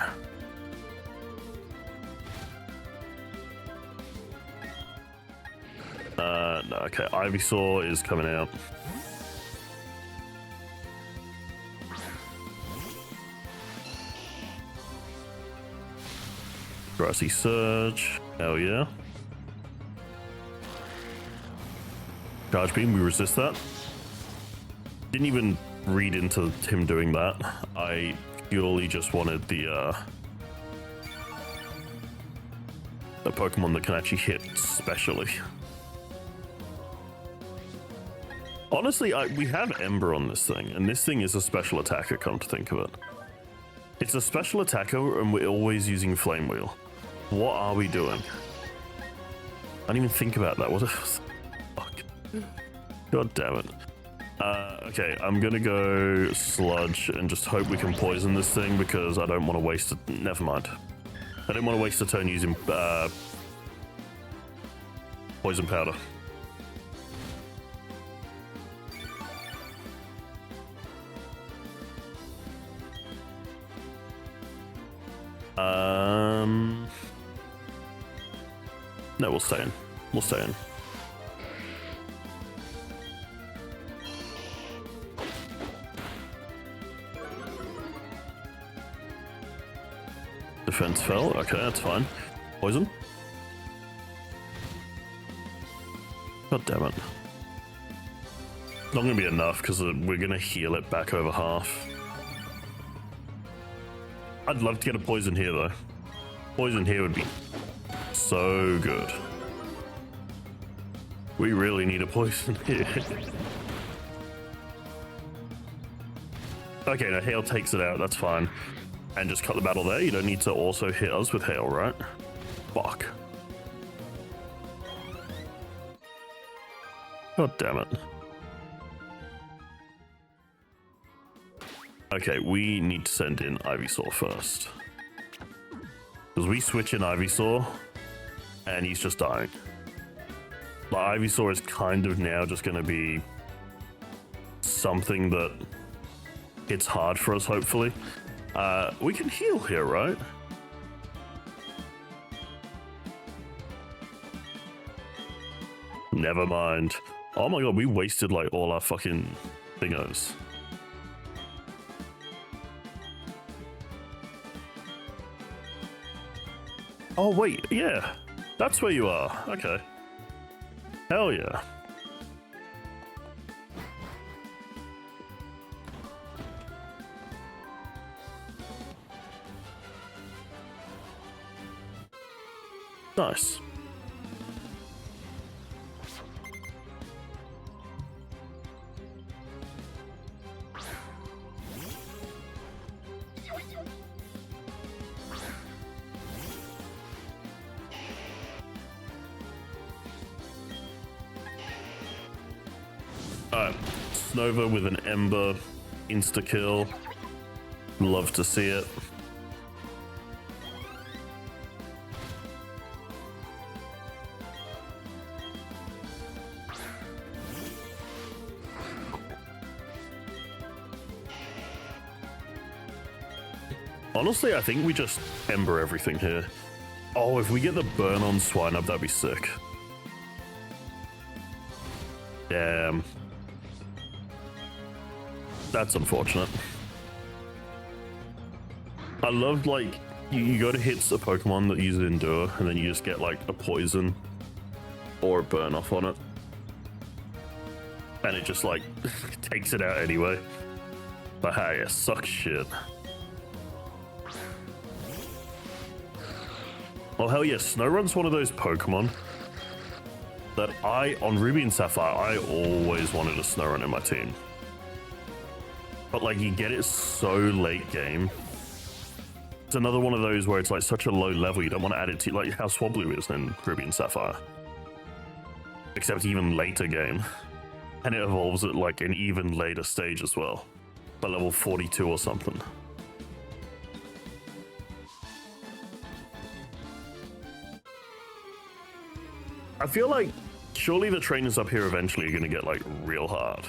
No, okay, Ivysaur is coming out. Grassy Surge, hell yeah. Charge Beam, we resist that. Didn't even read into him doing that. I purely just wanted the Pokemon that can actually hit specially. Honestly, we have Ember on this thing, and this thing is a special attacker, come to think of it. It's a special attacker, and we're always using Flame Wheel. What are we doing? I didn't even think about that. What the fuck? God damn it. Okay, I'm gonna go Sludge and just hope we can poison this thing because I don't want to waste it. Never mind. I don't want to waste a turn using Poison Powder. No, we'll stay in. We'll stay in. Defense fell. Okay, that's fine. Poison. God damn it. Not gonna be enough because we're gonna heal it back over half. I'd love to get a poison here though. Poison here would be so good. We really need a poison here. Okay, now Hail takes it out, that's fine. And just cut the battle there. You don't need to also hit us with Hail, right? Fuck. God damn it. Okay, we need to send in Ivysaur first. Because we switch in Ivysaur, and he's just dying. Like, Ivysaur is kind of now just going to be something that hits hard for us, hopefully. We can heal here, right? Never mind. Oh my god, we wasted like all our fucking thingos. Oh wait, yeah. That's where you are. Okay. Hell yeah. Nice. Alright, Snova with an Ember, insta-kill. Love to see it. Honestly, I think we just Ember everything here. Oh, if we get the burn on Swinub, that'd be sick. Damn. That's unfortunate. I love, like, you go to hit a Pokemon that uses Endure, and then you just get, like, a Poison or a Burn off on it. And it just, like, takes it out anyway. But hey, it sucks shit. Well, hell yeah, Snorunt's one of those Pokemon that on Ruby and Sapphire, I always wanted a Snorunt in my team. But like, you get it so late game. It's another one of those where it's like such a low level, you don't want to add it to, like how Swablu is in Ruby and Sapphire. Except even later game. And it evolves at like an even later stage as well. By level 42 or something. I feel like surely the trainers up here eventually are going to get like real hard.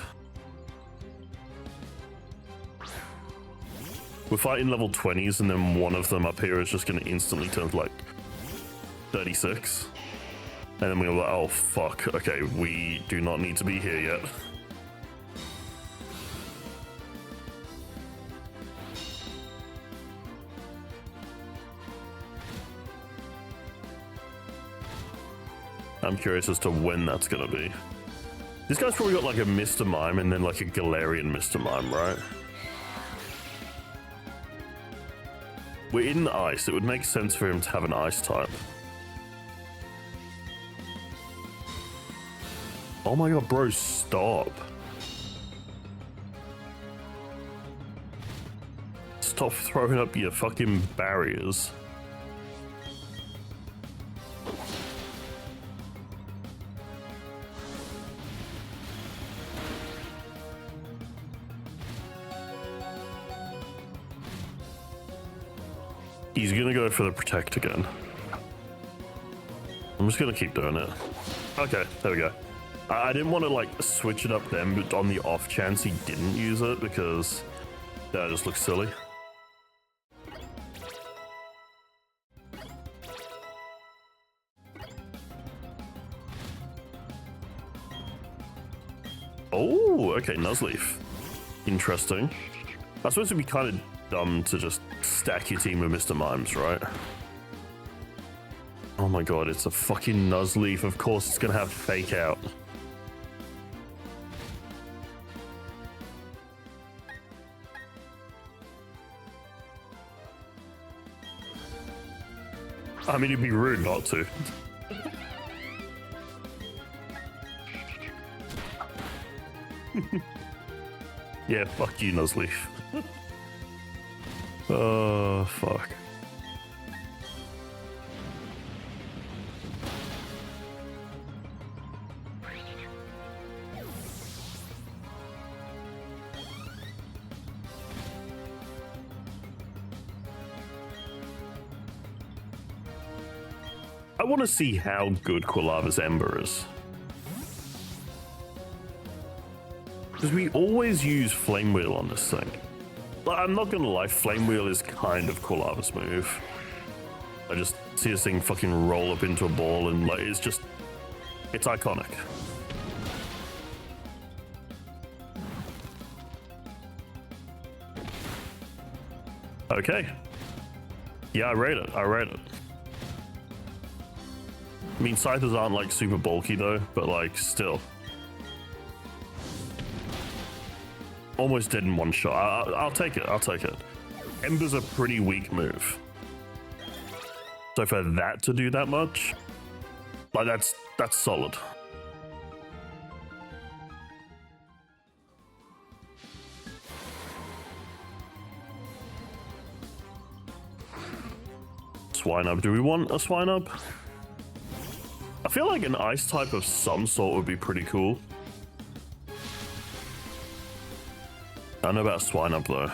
We're fighting level 20s and then one of them up here is just going to instantly turn to like 36. And then we're like, oh fuck, okay, we do not need to be here yet. I'm curious as to when that's gonna be. This guy's probably got like a Mr. Mime and then like a Galarian Mr. Mime, right? We're in the ice. It would make sense for him to have an ice type. Oh my god, bro, stop. Stop throwing up your fucking barriers. He's gonna go for the protect again. I'm just gonna keep doing it. Okay, there we go. I didn't want to like switch it up then, but on the off chance he didn't use it because that just looks silly. Oh, okay, Nuzleaf. Interesting. That's supposed to be kind of dumb to just stack your team with Mr. Mimes, right? Oh my god, it's a fucking Nuzleaf. Of course it's gonna have Fake Out. I mean, it'd be rude not to. Yeah, fuck you, Nuzleaf. Oh, fuck. I want to see how good Quilava's Ember is. Because we always use Flame Wheel on this thing. But I'm not gonna lie, Flame Wheel is kind of Quilava's move. I just see this thing fucking roll up into a ball and like, it's iconic. Okay. Yeah, I rate it. I mean, Scythers aren't like super bulky though, but like still. Almost dead in one shot. I'll take it. Ember's a pretty weak move. So for that to do that much, like that's solid. Swinub. Do we want a Swinub? I feel like an ice type of some sort would be pretty cool. I don't know about Swinub though.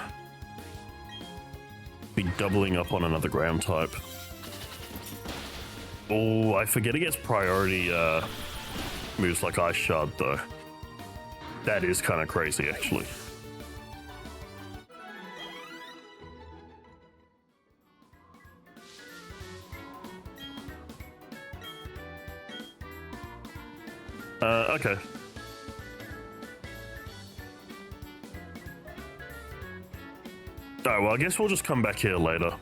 Be doubling up on another ground type. Oh, I forget it gets priority moves like Ice Shard though. That is kind of crazy actually. Okay. Oh, well, I guess we'll just come back here later.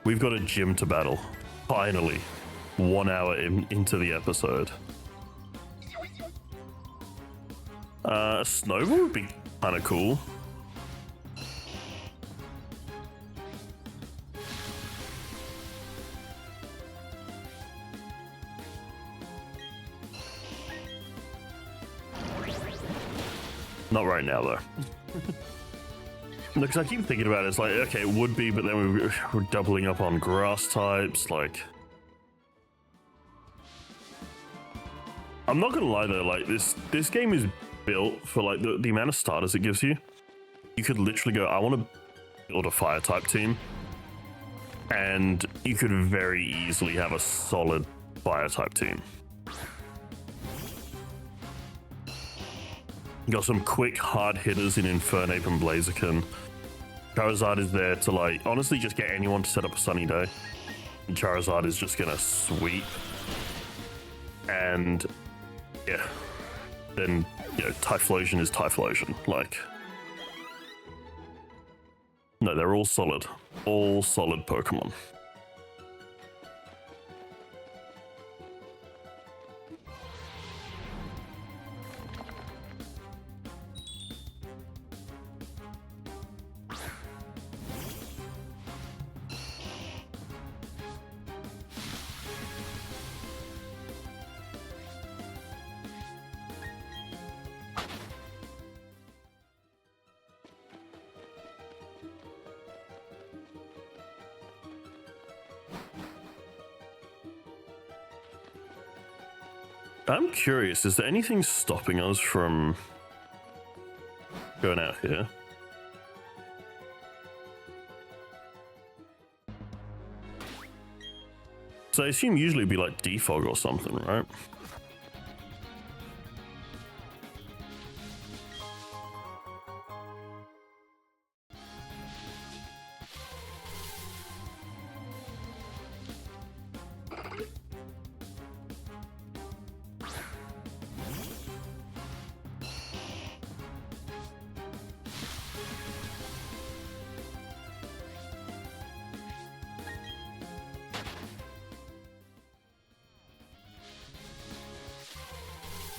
We've got a gym to battle. Finally. 1 hour into the episode. A snowball would be kind of cool. Not right now, though. Because I keep thinking about it, it's like, okay, it would be, but then we're doubling up on grass types, like... I'm not gonna lie though, like, this game is built for, like, the amount of starters it gives you. You could literally go, I want to build a fire type team, and you could very easily have a solid fire type team. You got some quick hard hitters in Infernape and Blaziken. Charizard is there to, like, honestly just get anyone to set up a sunny day. And Charizard is just gonna sweep. And yeah, then, you know, Typhlosion is Typhlosion. Like, no, they're all solid Pokemon. I'm curious, is there anything stopping us from going out here? So I assume usually it'd be like defog or something, right?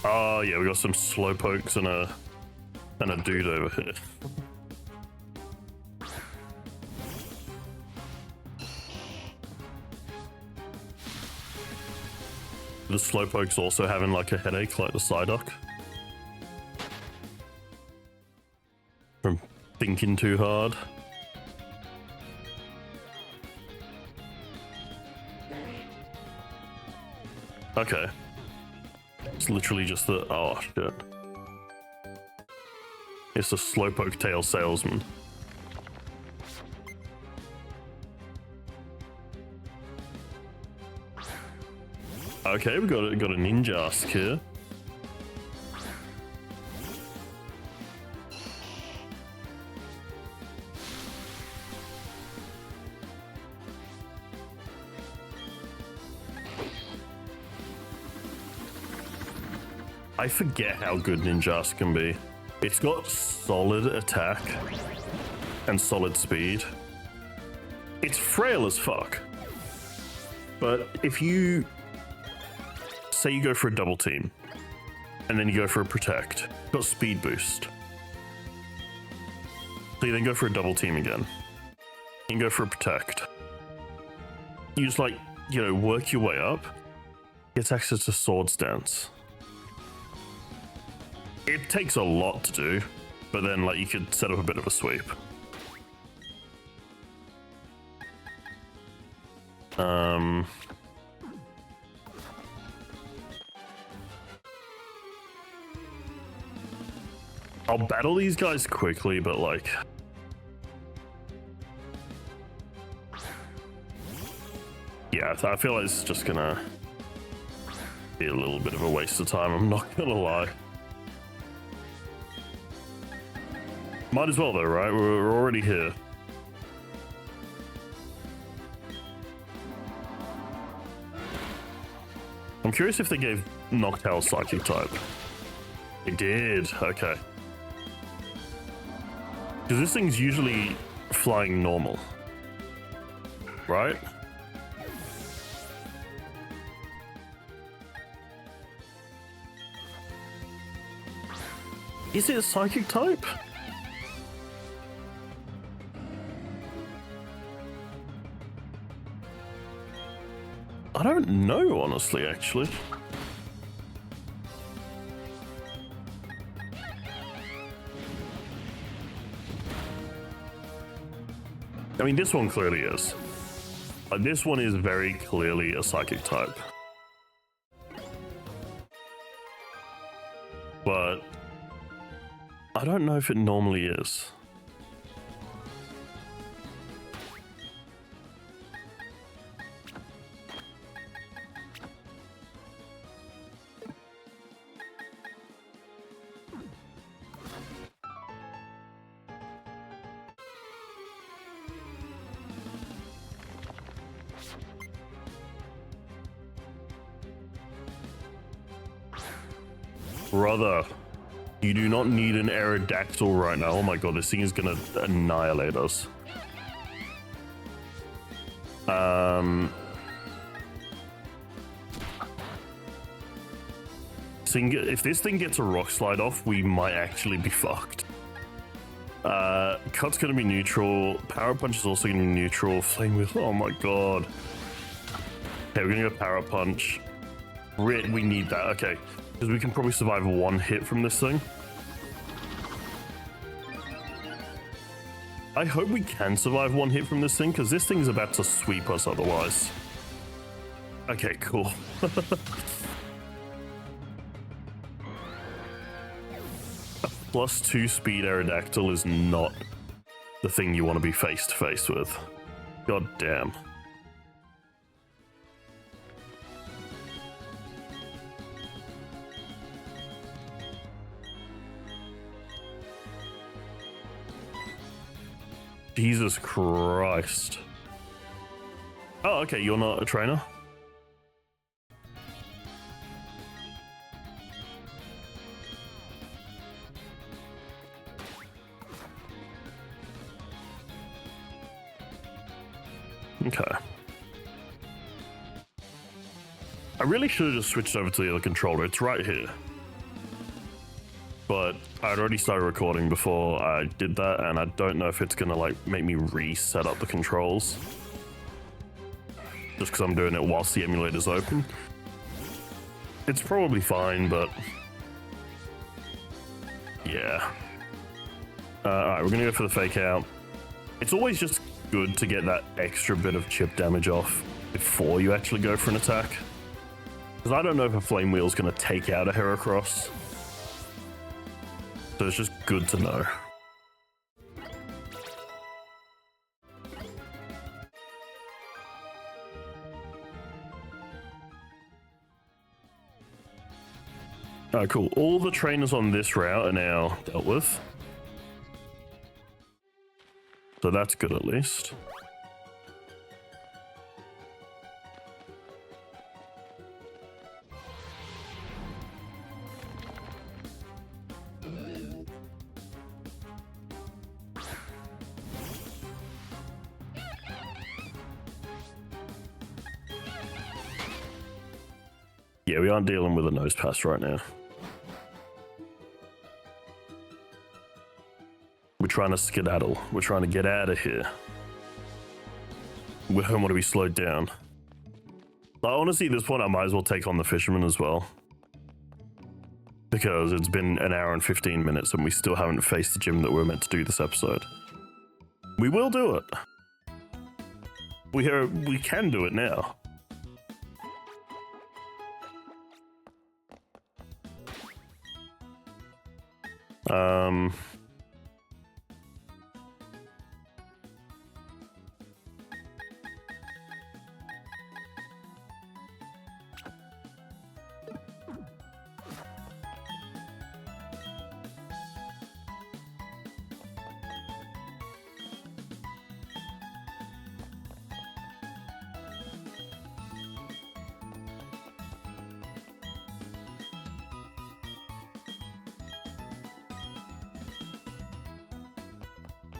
Oh yeah, we got some slowpokes and a dude over here. The slowpoke's also having like a headache, like the Psyduck, from thinking too hard. Okay. It's literally just the... oh, shit. It's a slowpoke tail salesman. Okay, we got a Ninjask here. I forget how good Ninjask can be. It's got solid attack and solid speed. It's frail as fuck. But if you... say you go for a double team, and then you go for a protect, got speed boost. So you then go for a double team again. You can go for a protect. You just, like, you know, work your way up. Gets access to Swords Dance. It takes a lot to do, but then, like, you could set up a bit of a sweep. I'll battle these guys quickly, but, like... yeah, I feel like it's just gonna be a little bit of a waste of time, I'm not gonna lie. Might as well though, right? We're already here. I'm curious if they gave Noctowl Psychic type. They did, okay. Because this thing's usually flying normal, right? Is it a Psychic type? I don't know, honestly, actually. I mean, this one clearly is. This one is very clearly a Psychic type. But I don't know if it normally is. Brother, you do not need an Aerodactyl right now. Oh my god, this thing is gonna annihilate us. If this thing gets a Rock Slide off, we might actually be fucked. Cut's gonna be neutral. Power Punch is also gonna be neutral. Flame Wheel, oh my god. Okay, we're gonna go Power Punch. We need that, okay. Because we can probably survive one hit from this thing. I hope we can survive one hit from this thing, because this thing's about to sweep us otherwise. Okay, cool. A +2 speed Aerodactyl is not the thing you want to be face to face with. God damn. Jesus Christ. Oh, okay, you're not a trainer? Okay. I really should have just switched over to the other controller. It's right here. But I'd already started recording before I did that, and I don't know if it's gonna like make me reset up the controls. Just because I'm doing it whilst the emulator's open. It's probably fine, but yeah. Alright, we're gonna go for the fake out. It's always just good to get that extra bit of chip damage off before you actually go for an attack. Because I don't know if a Flame Wheel's gonna take out a Heracross. So it's just good to know. Alright, cool. All the trainers on this route are now dealt with. So that's good at least. Yeah, we aren't dealing with a nose pass right now. We're trying to skedaddle. We're trying to get out of here. We don't want to be slowed down. Like, honestly, at this point, I might as well take on the fisherman as well. Because it's been an hour and 15 minutes and we still haven't faced the gym that we're meant to do this episode. We will do it. We can do it now.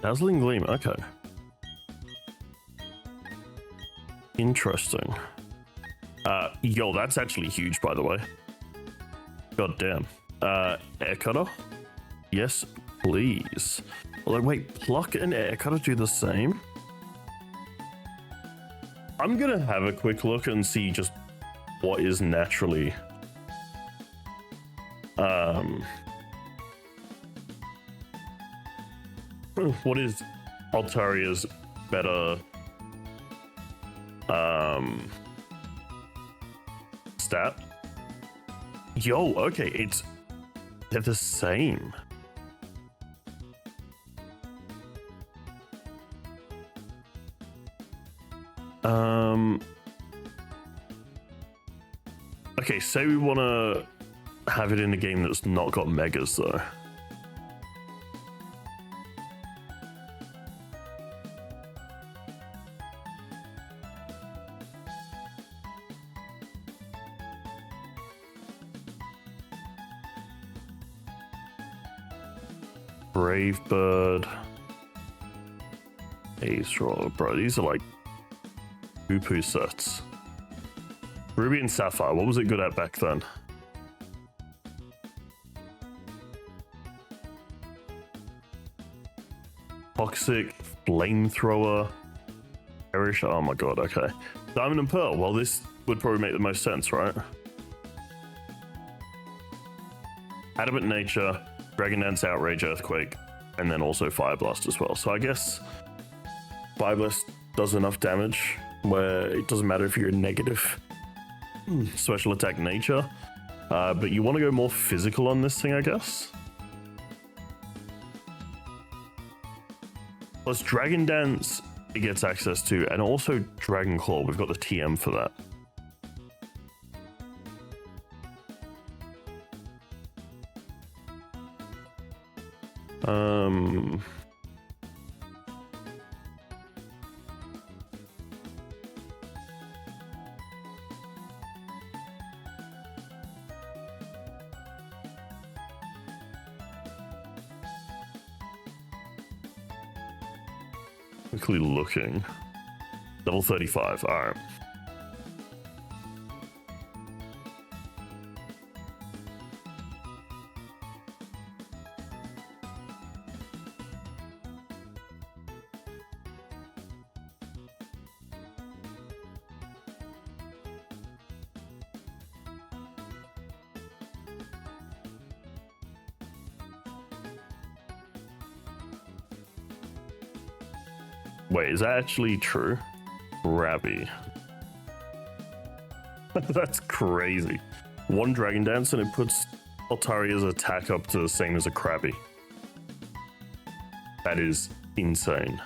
Dazzling Gleam, okay. Interesting. Yo, that's actually huge, by the way. God damn. Air Cutter? Yes, please. Although, wait, Pluck and Air Cutter do the same? I'm gonna have a quick look and see just what is naturally... what is Altaria's better... stat? Yo, okay, they're the same. Okay, say we want to have it in a game that's not got megas though. Brave Bird. Ace Roller, bro. These are like poo-poo sets. Ruby and Sapphire, what was it good at back then? Toxic, Flamethrower, Perish. Oh my god, okay. Diamond and Pearl, well, this would probably make the most sense, right? Adamant Nature, Dragon Dance, Outrage, Earthquake, and then also Fire Blast as well. So I guess Fire Blast does enough damage where it doesn't matter if you're a negative special attack nature, but you want to go more physical on this thing, I guess. Plus Dragon Dance it gets access to, and also Dragon Claw. We've got the TM for that. Quickly looking. Level 35, alright. Wait, is that actually true? Krabby. That's crazy. One Dragon Dance and it puts Altaria's attack up to the same as a Krabby. That is insane.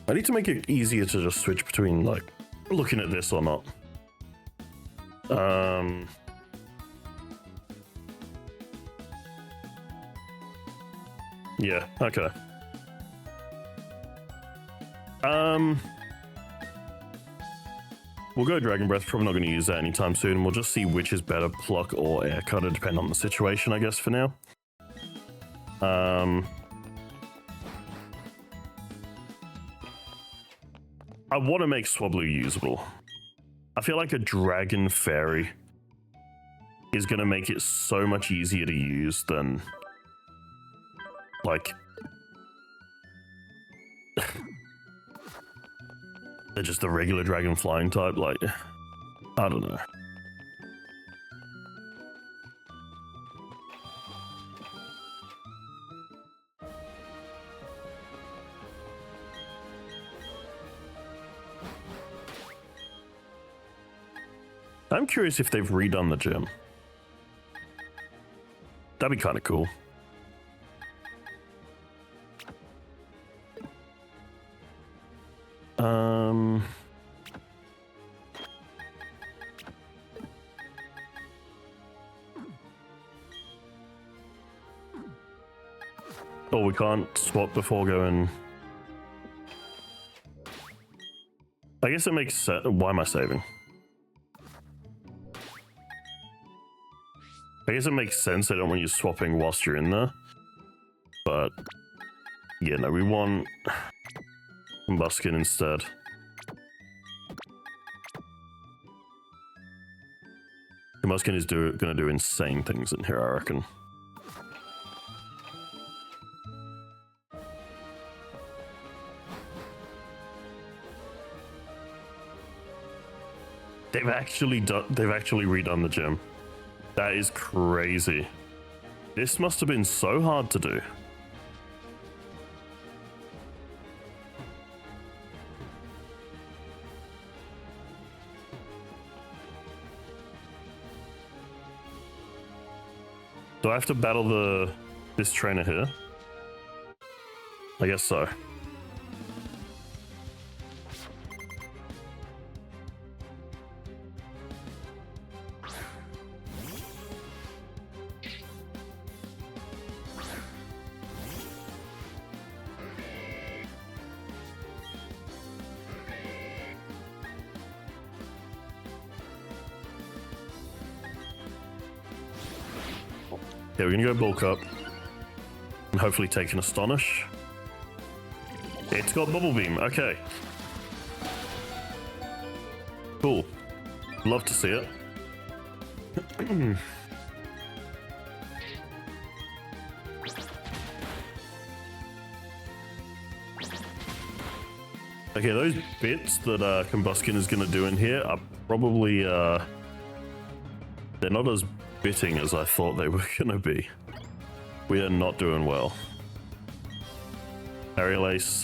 I need to make it easier to just switch between, like, looking at this or not. Yeah, okay. We'll go Dragon Breath, probably not going to use that anytime soon, and we'll just see which is better, Pluck or Air Cutter, depending on the situation, I guess, for now. I want to make Swablu usable. I feel like a Dragon Fairy is going to make it so much easier to use than, like... They're just the regular dragon flying type, like, I don't know. I'm curious if they've redone the gym. That'd be kind of cool. Oh, we can't swap before going. I guess it makes sense. Why am I saving? I guess it makes sense. I don't want you swapping whilst you're in there. But yeah, no, we want Combuskin instead. Combuskin is gonna do insane things in here, I reckon. They've actually redone the gym. That is crazy. This must have been so hard to do. Do I have to battle this trainer here? I guess so. Yeah, we're gonna go bulk up and hopefully take an Astonish. It's got Bubble Beam, okay. Cool. Love to see it. Okay, those bits that Combuskin is gonna do in here are probably they're not as bitting as I thought they were gonna be. We are not doing well. Aerial Ace,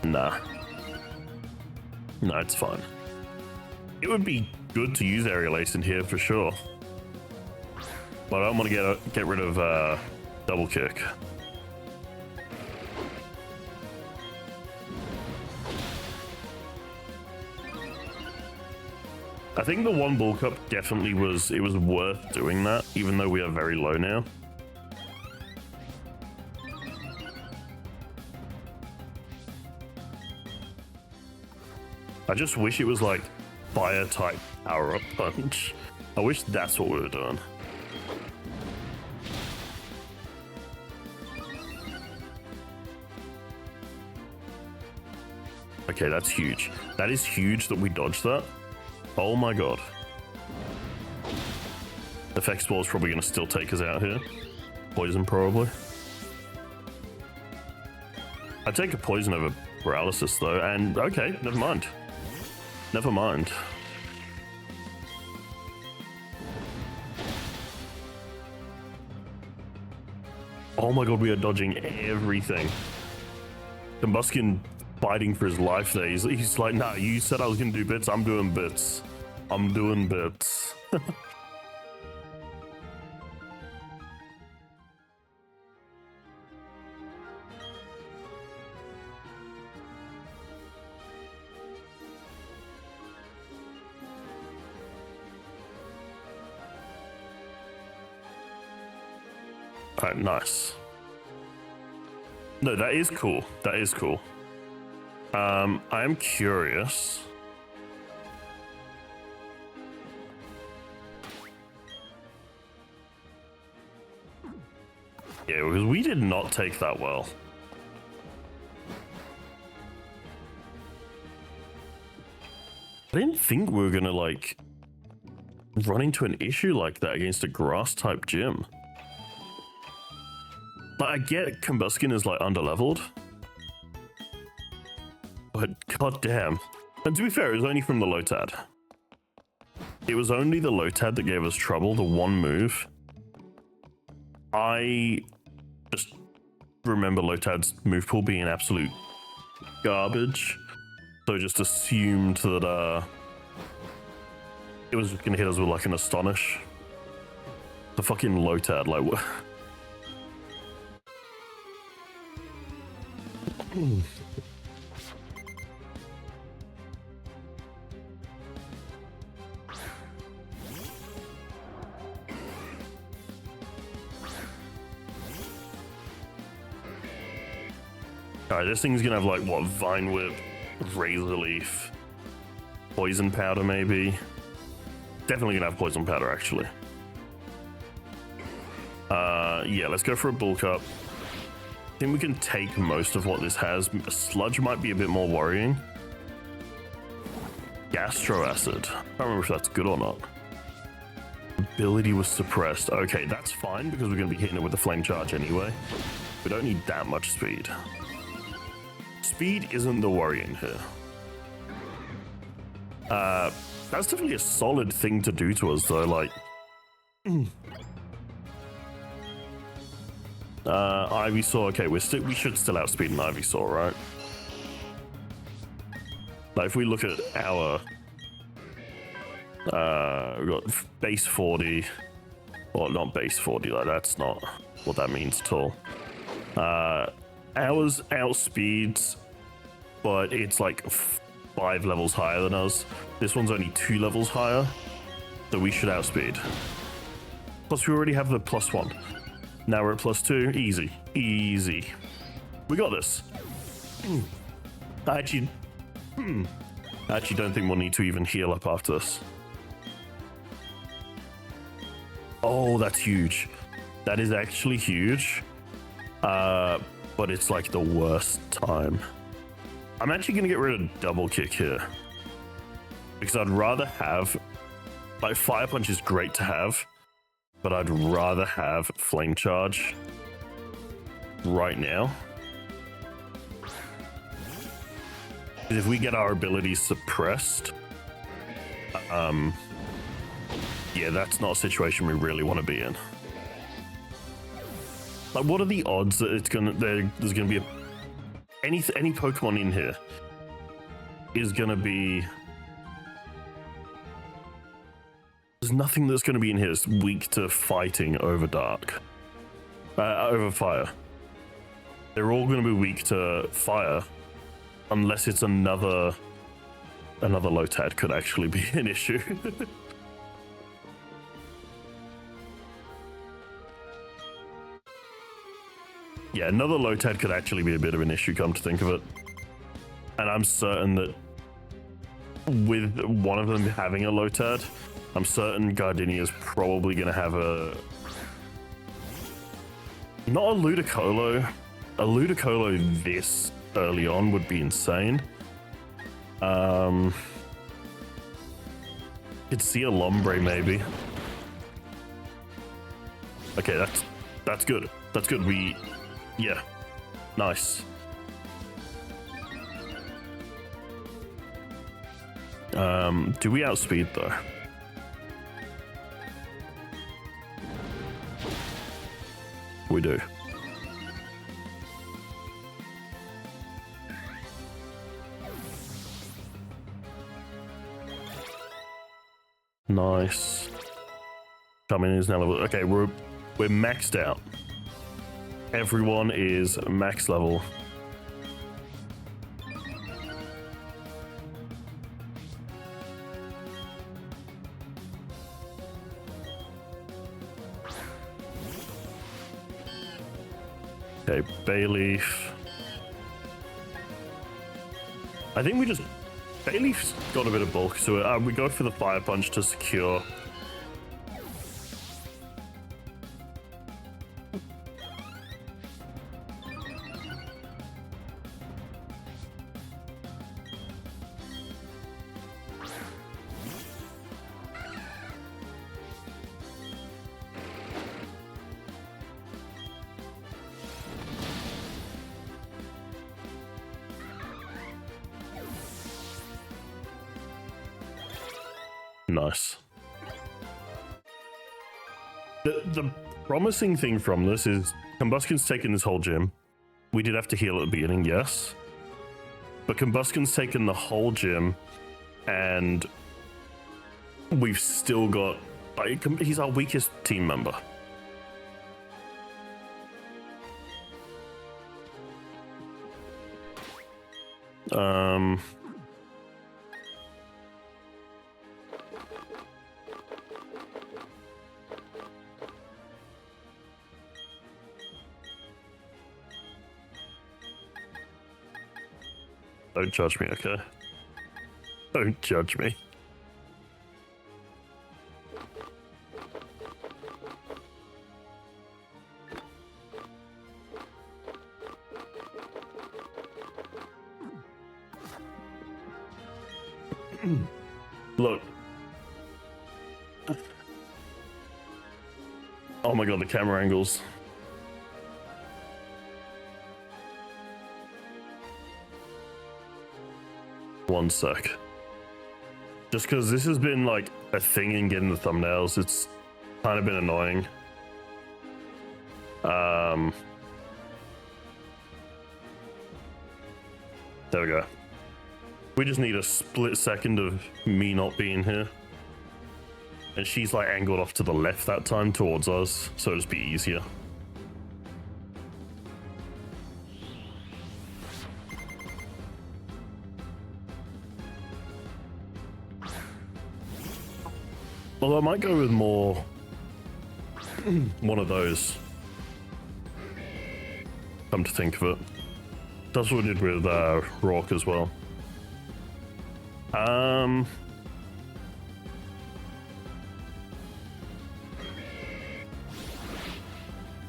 nah. No, it's fine. It would be good to use Aerial Ace in here for sure. But I don't want to get rid of Double Kick. I think the one bulk up definitely was worth doing that, even though we are very low now. I just wish it was like fire type power up punch. I wish that's what we were doing. Okay, that's huge. That is huge that we dodged that. Oh my god. The Effect Ball is probably going to still take us out here. Poison, probably. I'd take a poison over paralysis, though, and okay, never mind. Never mind. Oh my god, we are dodging everything. Combuskin fighting for his life there. He's like, nah, you said I was gonna do bits, I'm doing bits. I'm doing bits. Alright, nice. No, that is cool. That is cool. I am curious. Yeah, because we did not take that well. I didn't think we were gonna, like, run into an issue like that against a grass-type gym. Like, I get Combuskin is, like, underleveled. but goddamn. And to be fair, it was only from the Lotad. It was only the Lotad that gave us trouble, the one move. I just remember Lotad's move pool being absolute garbage. So I just assumed that it was just gonna hit us with like an Astonish. The fucking Lotad, like what? Alright, this thing's gonna have like what? Vine Whip, Razor Leaf, Poison Powder maybe. Definitely gonna have Poison Powder actually. Yeah, let's go for a Bulk Up. I think we can take most of what this has. A Sludge might be a bit more worrying. Gastro Acid. I don't remember if that's good or not. Ability was suppressed. Okay, that's fine because we're going to be hitting it with a Flame Charge anyway. We don't need that much speed. Speed isn't the worry in here. That's definitely a solid thing to do to us though, like... Ivysaur, okay, we should still outspeed an Ivysaur, right? Like if we look at our we've got base 40, or not base 40, like that's not what that means at all. Ours outspeeds, but it's like 5 levels higher than us. This one's only 2 levels higher, so we should outspeed. Plus we already have the +1. Now we're at +2. Easy. Easy. We got this. I actually don't think we'll need to even heal up after this. Oh, that's huge. That is actually huge. But it's like the worst time. I'm actually going to get rid of Double Kick here. Because I'd rather have... Like, Fire Punch is great to have. But I'd rather have Flame Charge right now. If we get our abilities suppressed, yeah, that's not a situation we really want to be in. Like, what are the odds that there's gonna be any Pokemon in here is gonna be? There's nothing that's going to be in here that's weak to fighting over over fire. They're all going to be weak to fire, unless it's another Lotad could actually be an issue. Yeah, another Lotad could actually be a bit of an issue, come to think of it. And I'm certain that with one of them having a Lotad, I'm certain Gardenia's probably going to have not a Ludicolo. A Ludicolo this early on would be insane. Could see a Lombre maybe. Okay, that's good. That's good. Yeah, nice. Do we outspeed though? We do. Nice. Coming is now level. Okay, we're maxed out. Everyone is max level. Okay, Bayleaf. I think Bayleaf's got a bit of bulk to it. We go for the Fire Punch to secure. Nice. The promising thing from this is Combustion's taken this whole gym. We did have to heal at the beginning, yes. But Combustion's taken the whole gym, and we've still got... he's our weakest team member. Don't judge me, okay? Don't judge me. Look. Oh my god, the camera angles. One sec. Just because this has been like a thing in getting the thumbnails, it's kind of been annoying. There we go. We just need a split second of me not being here. And she's like angled off to the left that time towards us, so it'll just be easier. Although I might go with more one of those. Come to think of it. That's what we did with Rock as well.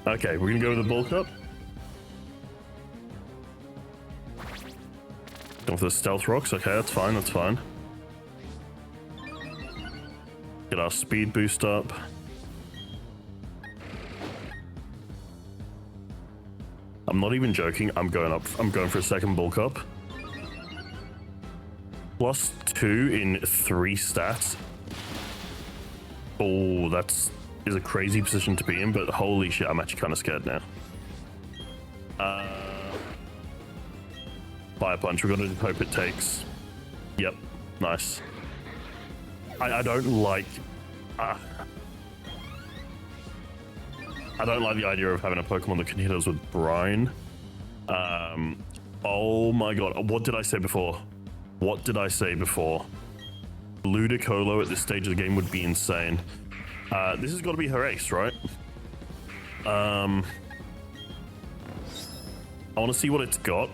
Okay, we're gonna go with the bulk up. Going for the stealth rocks. Okay, that's fine, that's fine. Get our speed boost up. I'm not even joking. I'm going up. I'm going for a second bulk up. +2 in 3 stats. Oh, that's is a crazy position to be in, but holy shit, I'm actually kind of scared now. Fire punch. We're gonna hope it takes. Yep, nice. I don't like. I don't like the idea of having a Pokemon that can hit us with brine. Oh my god, what did I say before? What did I say before? Ludicolo at this stage of the game would be insane. This has got to be her ace, right? I want to see what it's got.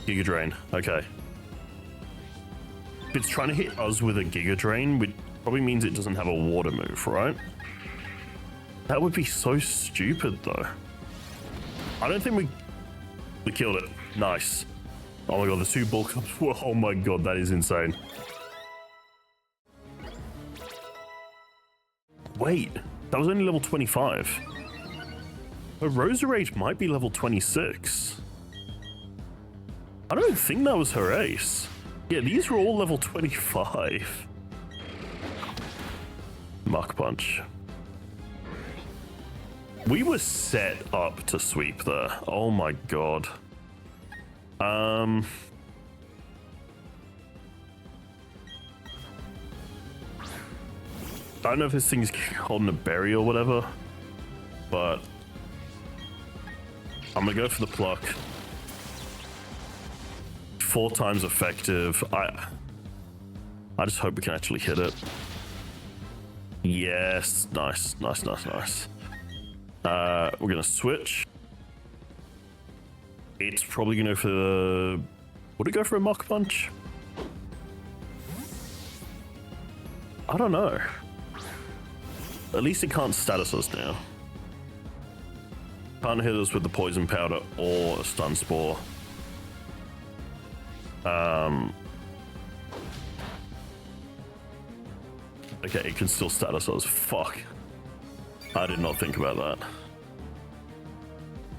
Giga Drain, okay. If it's trying to hit us with a Giga Drain, which probably means it doesn't have a water move, right? That would be so stupid, though. I don't think we killed it. Nice. Oh my god, the 2 bulk ups. Oh my god, that is insane. Wait, that was only level 25. Her Roserade might be level 26. I don't think that was her ace. Yeah, these were all level 25. Mach Punch. We were set up to sweep there. Oh my god. I don't know if this thing's holding a berry or whatever, but I'm gonna go for the pluck. 4 times effective. I just hope we can actually hit it. Yes, nice, nice, nice, nice. We're gonna switch. It's probably gonna go for the... Would it go for a Mach Punch? I don't know. At least it can't status us now. Can't hit us with the Poison Powder or a Stun Spore. Okay, it can still status us. Fuck. I did not think about that.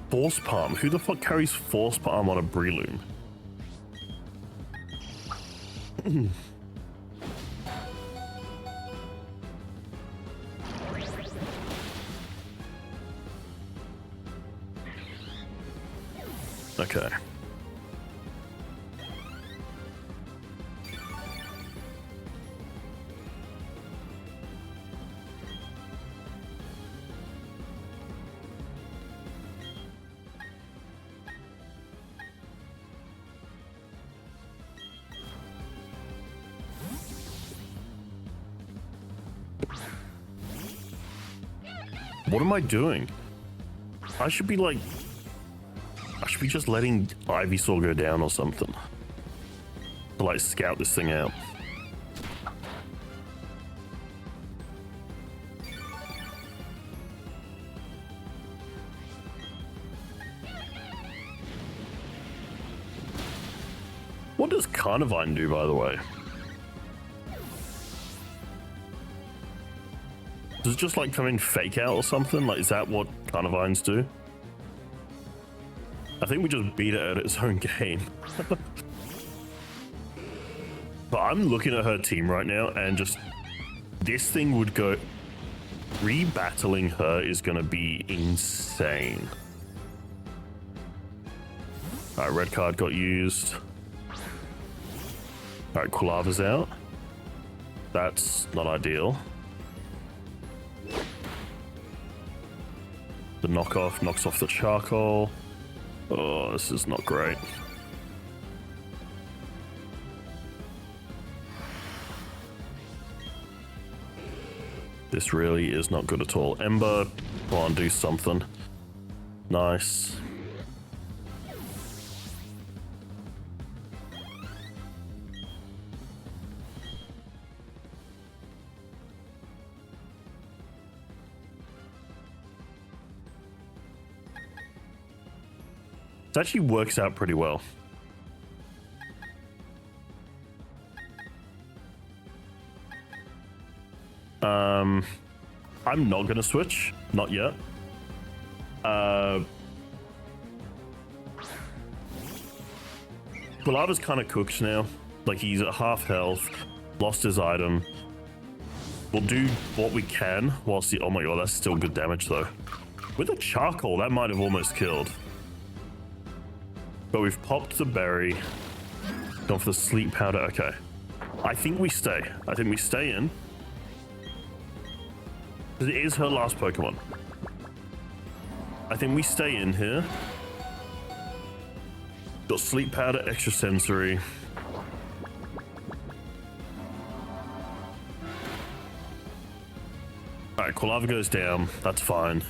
Force Palm. Who the fuck carries Force Palm on a Breloom? Okay. What am I doing? I should be like... I should be just letting Ivysaur go down or something. To like scout this thing out. What does Carnivine do, by the way? Does it just like come in fake out or something? Like, is that what Carnivines do? I think we just beat it at its own game. But I'm looking at her team right now and just... this thing would go... rebattling her is gonna be insane. Alright, red card got used. Alright, Kulava's out. That's not ideal. The knockoff knocks off the charcoal. Oh, this is not great. This really is not good at all. Ember, come on, do something. Nice. It actually works out pretty well. I'm not gonna switch, not yet. Kulava's kind of cooked now. Like, he's at half health, lost his item. We'll do what we can whilst the... oh my god, that's still good damage though. With a charcoal, that might have almost killed. But we've popped the berry. Gone for the sleep powder. Okay. I think we stay. I think we stay in. Because it is her last Pokemon. I think we stay in here. Got sleep powder, extra sensory. Alright, Kulava goes down. That's fine.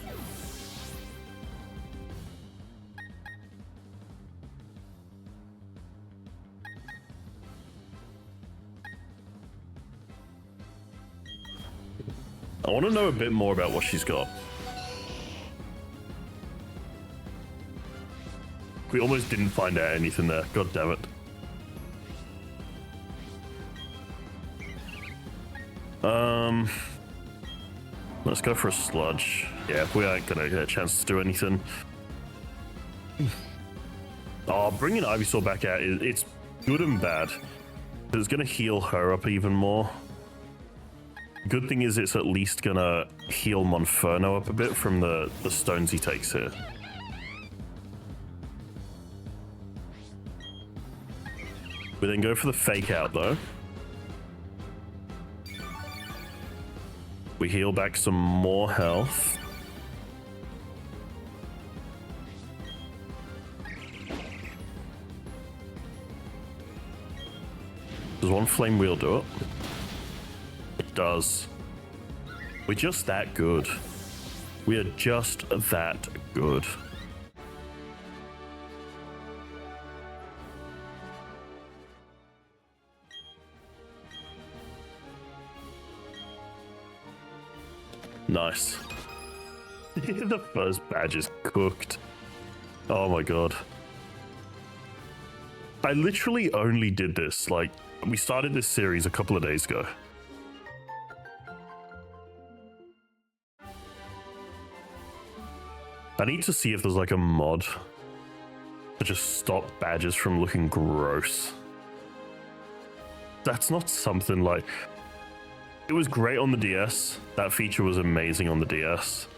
I want to know a bit more about what she's got. We almost didn't find out anything there. God damn it. Let's go for a sludge. Yeah, we aren't gonna get a chance to do anything. Oh, bringing Ivysaur back out, it's good and bad. It's gonna heal her up even more. Good thing is it's at least gonna heal Monferno up a bit from the stones he takes here. We then go for the fake out though. We heal back some more health. Does one flame wheel do it? It does. We're just that good. We are just that good. Nice. The first badge is cooked. Oh my god. I literally only did this, like, we started this series a couple of days ago. I need to see if there's like a mod to just stop badges from looking gross. That's not something like... It was great on the DS. That feature was amazing on the DS.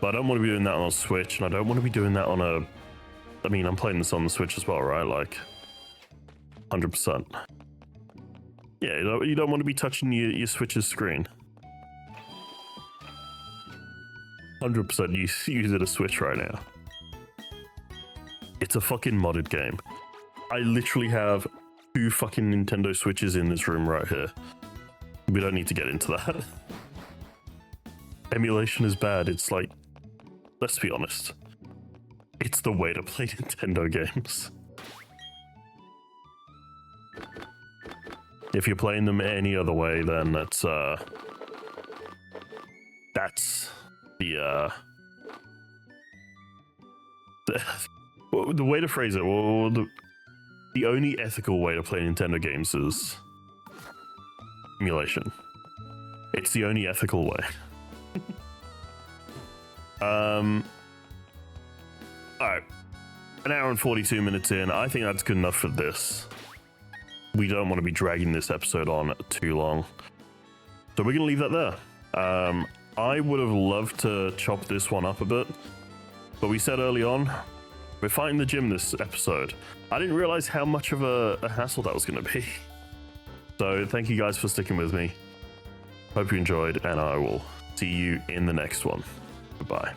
But I don't want to be doing that on a Switch, and I don't want to be doing that on a I mean, I'm playing this on the Switch as well, right? Like, 100%. Yeah, you don't want to be touching your Switch's screen. 100% use it a Switch right now. It's a fucking modded game. I literally have 2 fucking Nintendo Switches in this room right here. We don't need to get into that. Emulation is bad. It's like, let's be honest. It's the way to play Nintendo games. If you're playing them any other way, then that's the way to phrase it. Well, the only ethical way to play Nintendo games is emulation. It's the only ethical way. Alright. An hour and 42 minutes in. I think that's good enough for this. We don't want to be dragging this episode on too long. So we're going to leave that there. I would have loved to chop this one up a bit. But we said early on, we're fighting the gym this episode. I didn't realize how much of a hassle that was going to be. So thank you guys for sticking with me. Hope you enjoyed, and I will see you in the next one. Goodbye.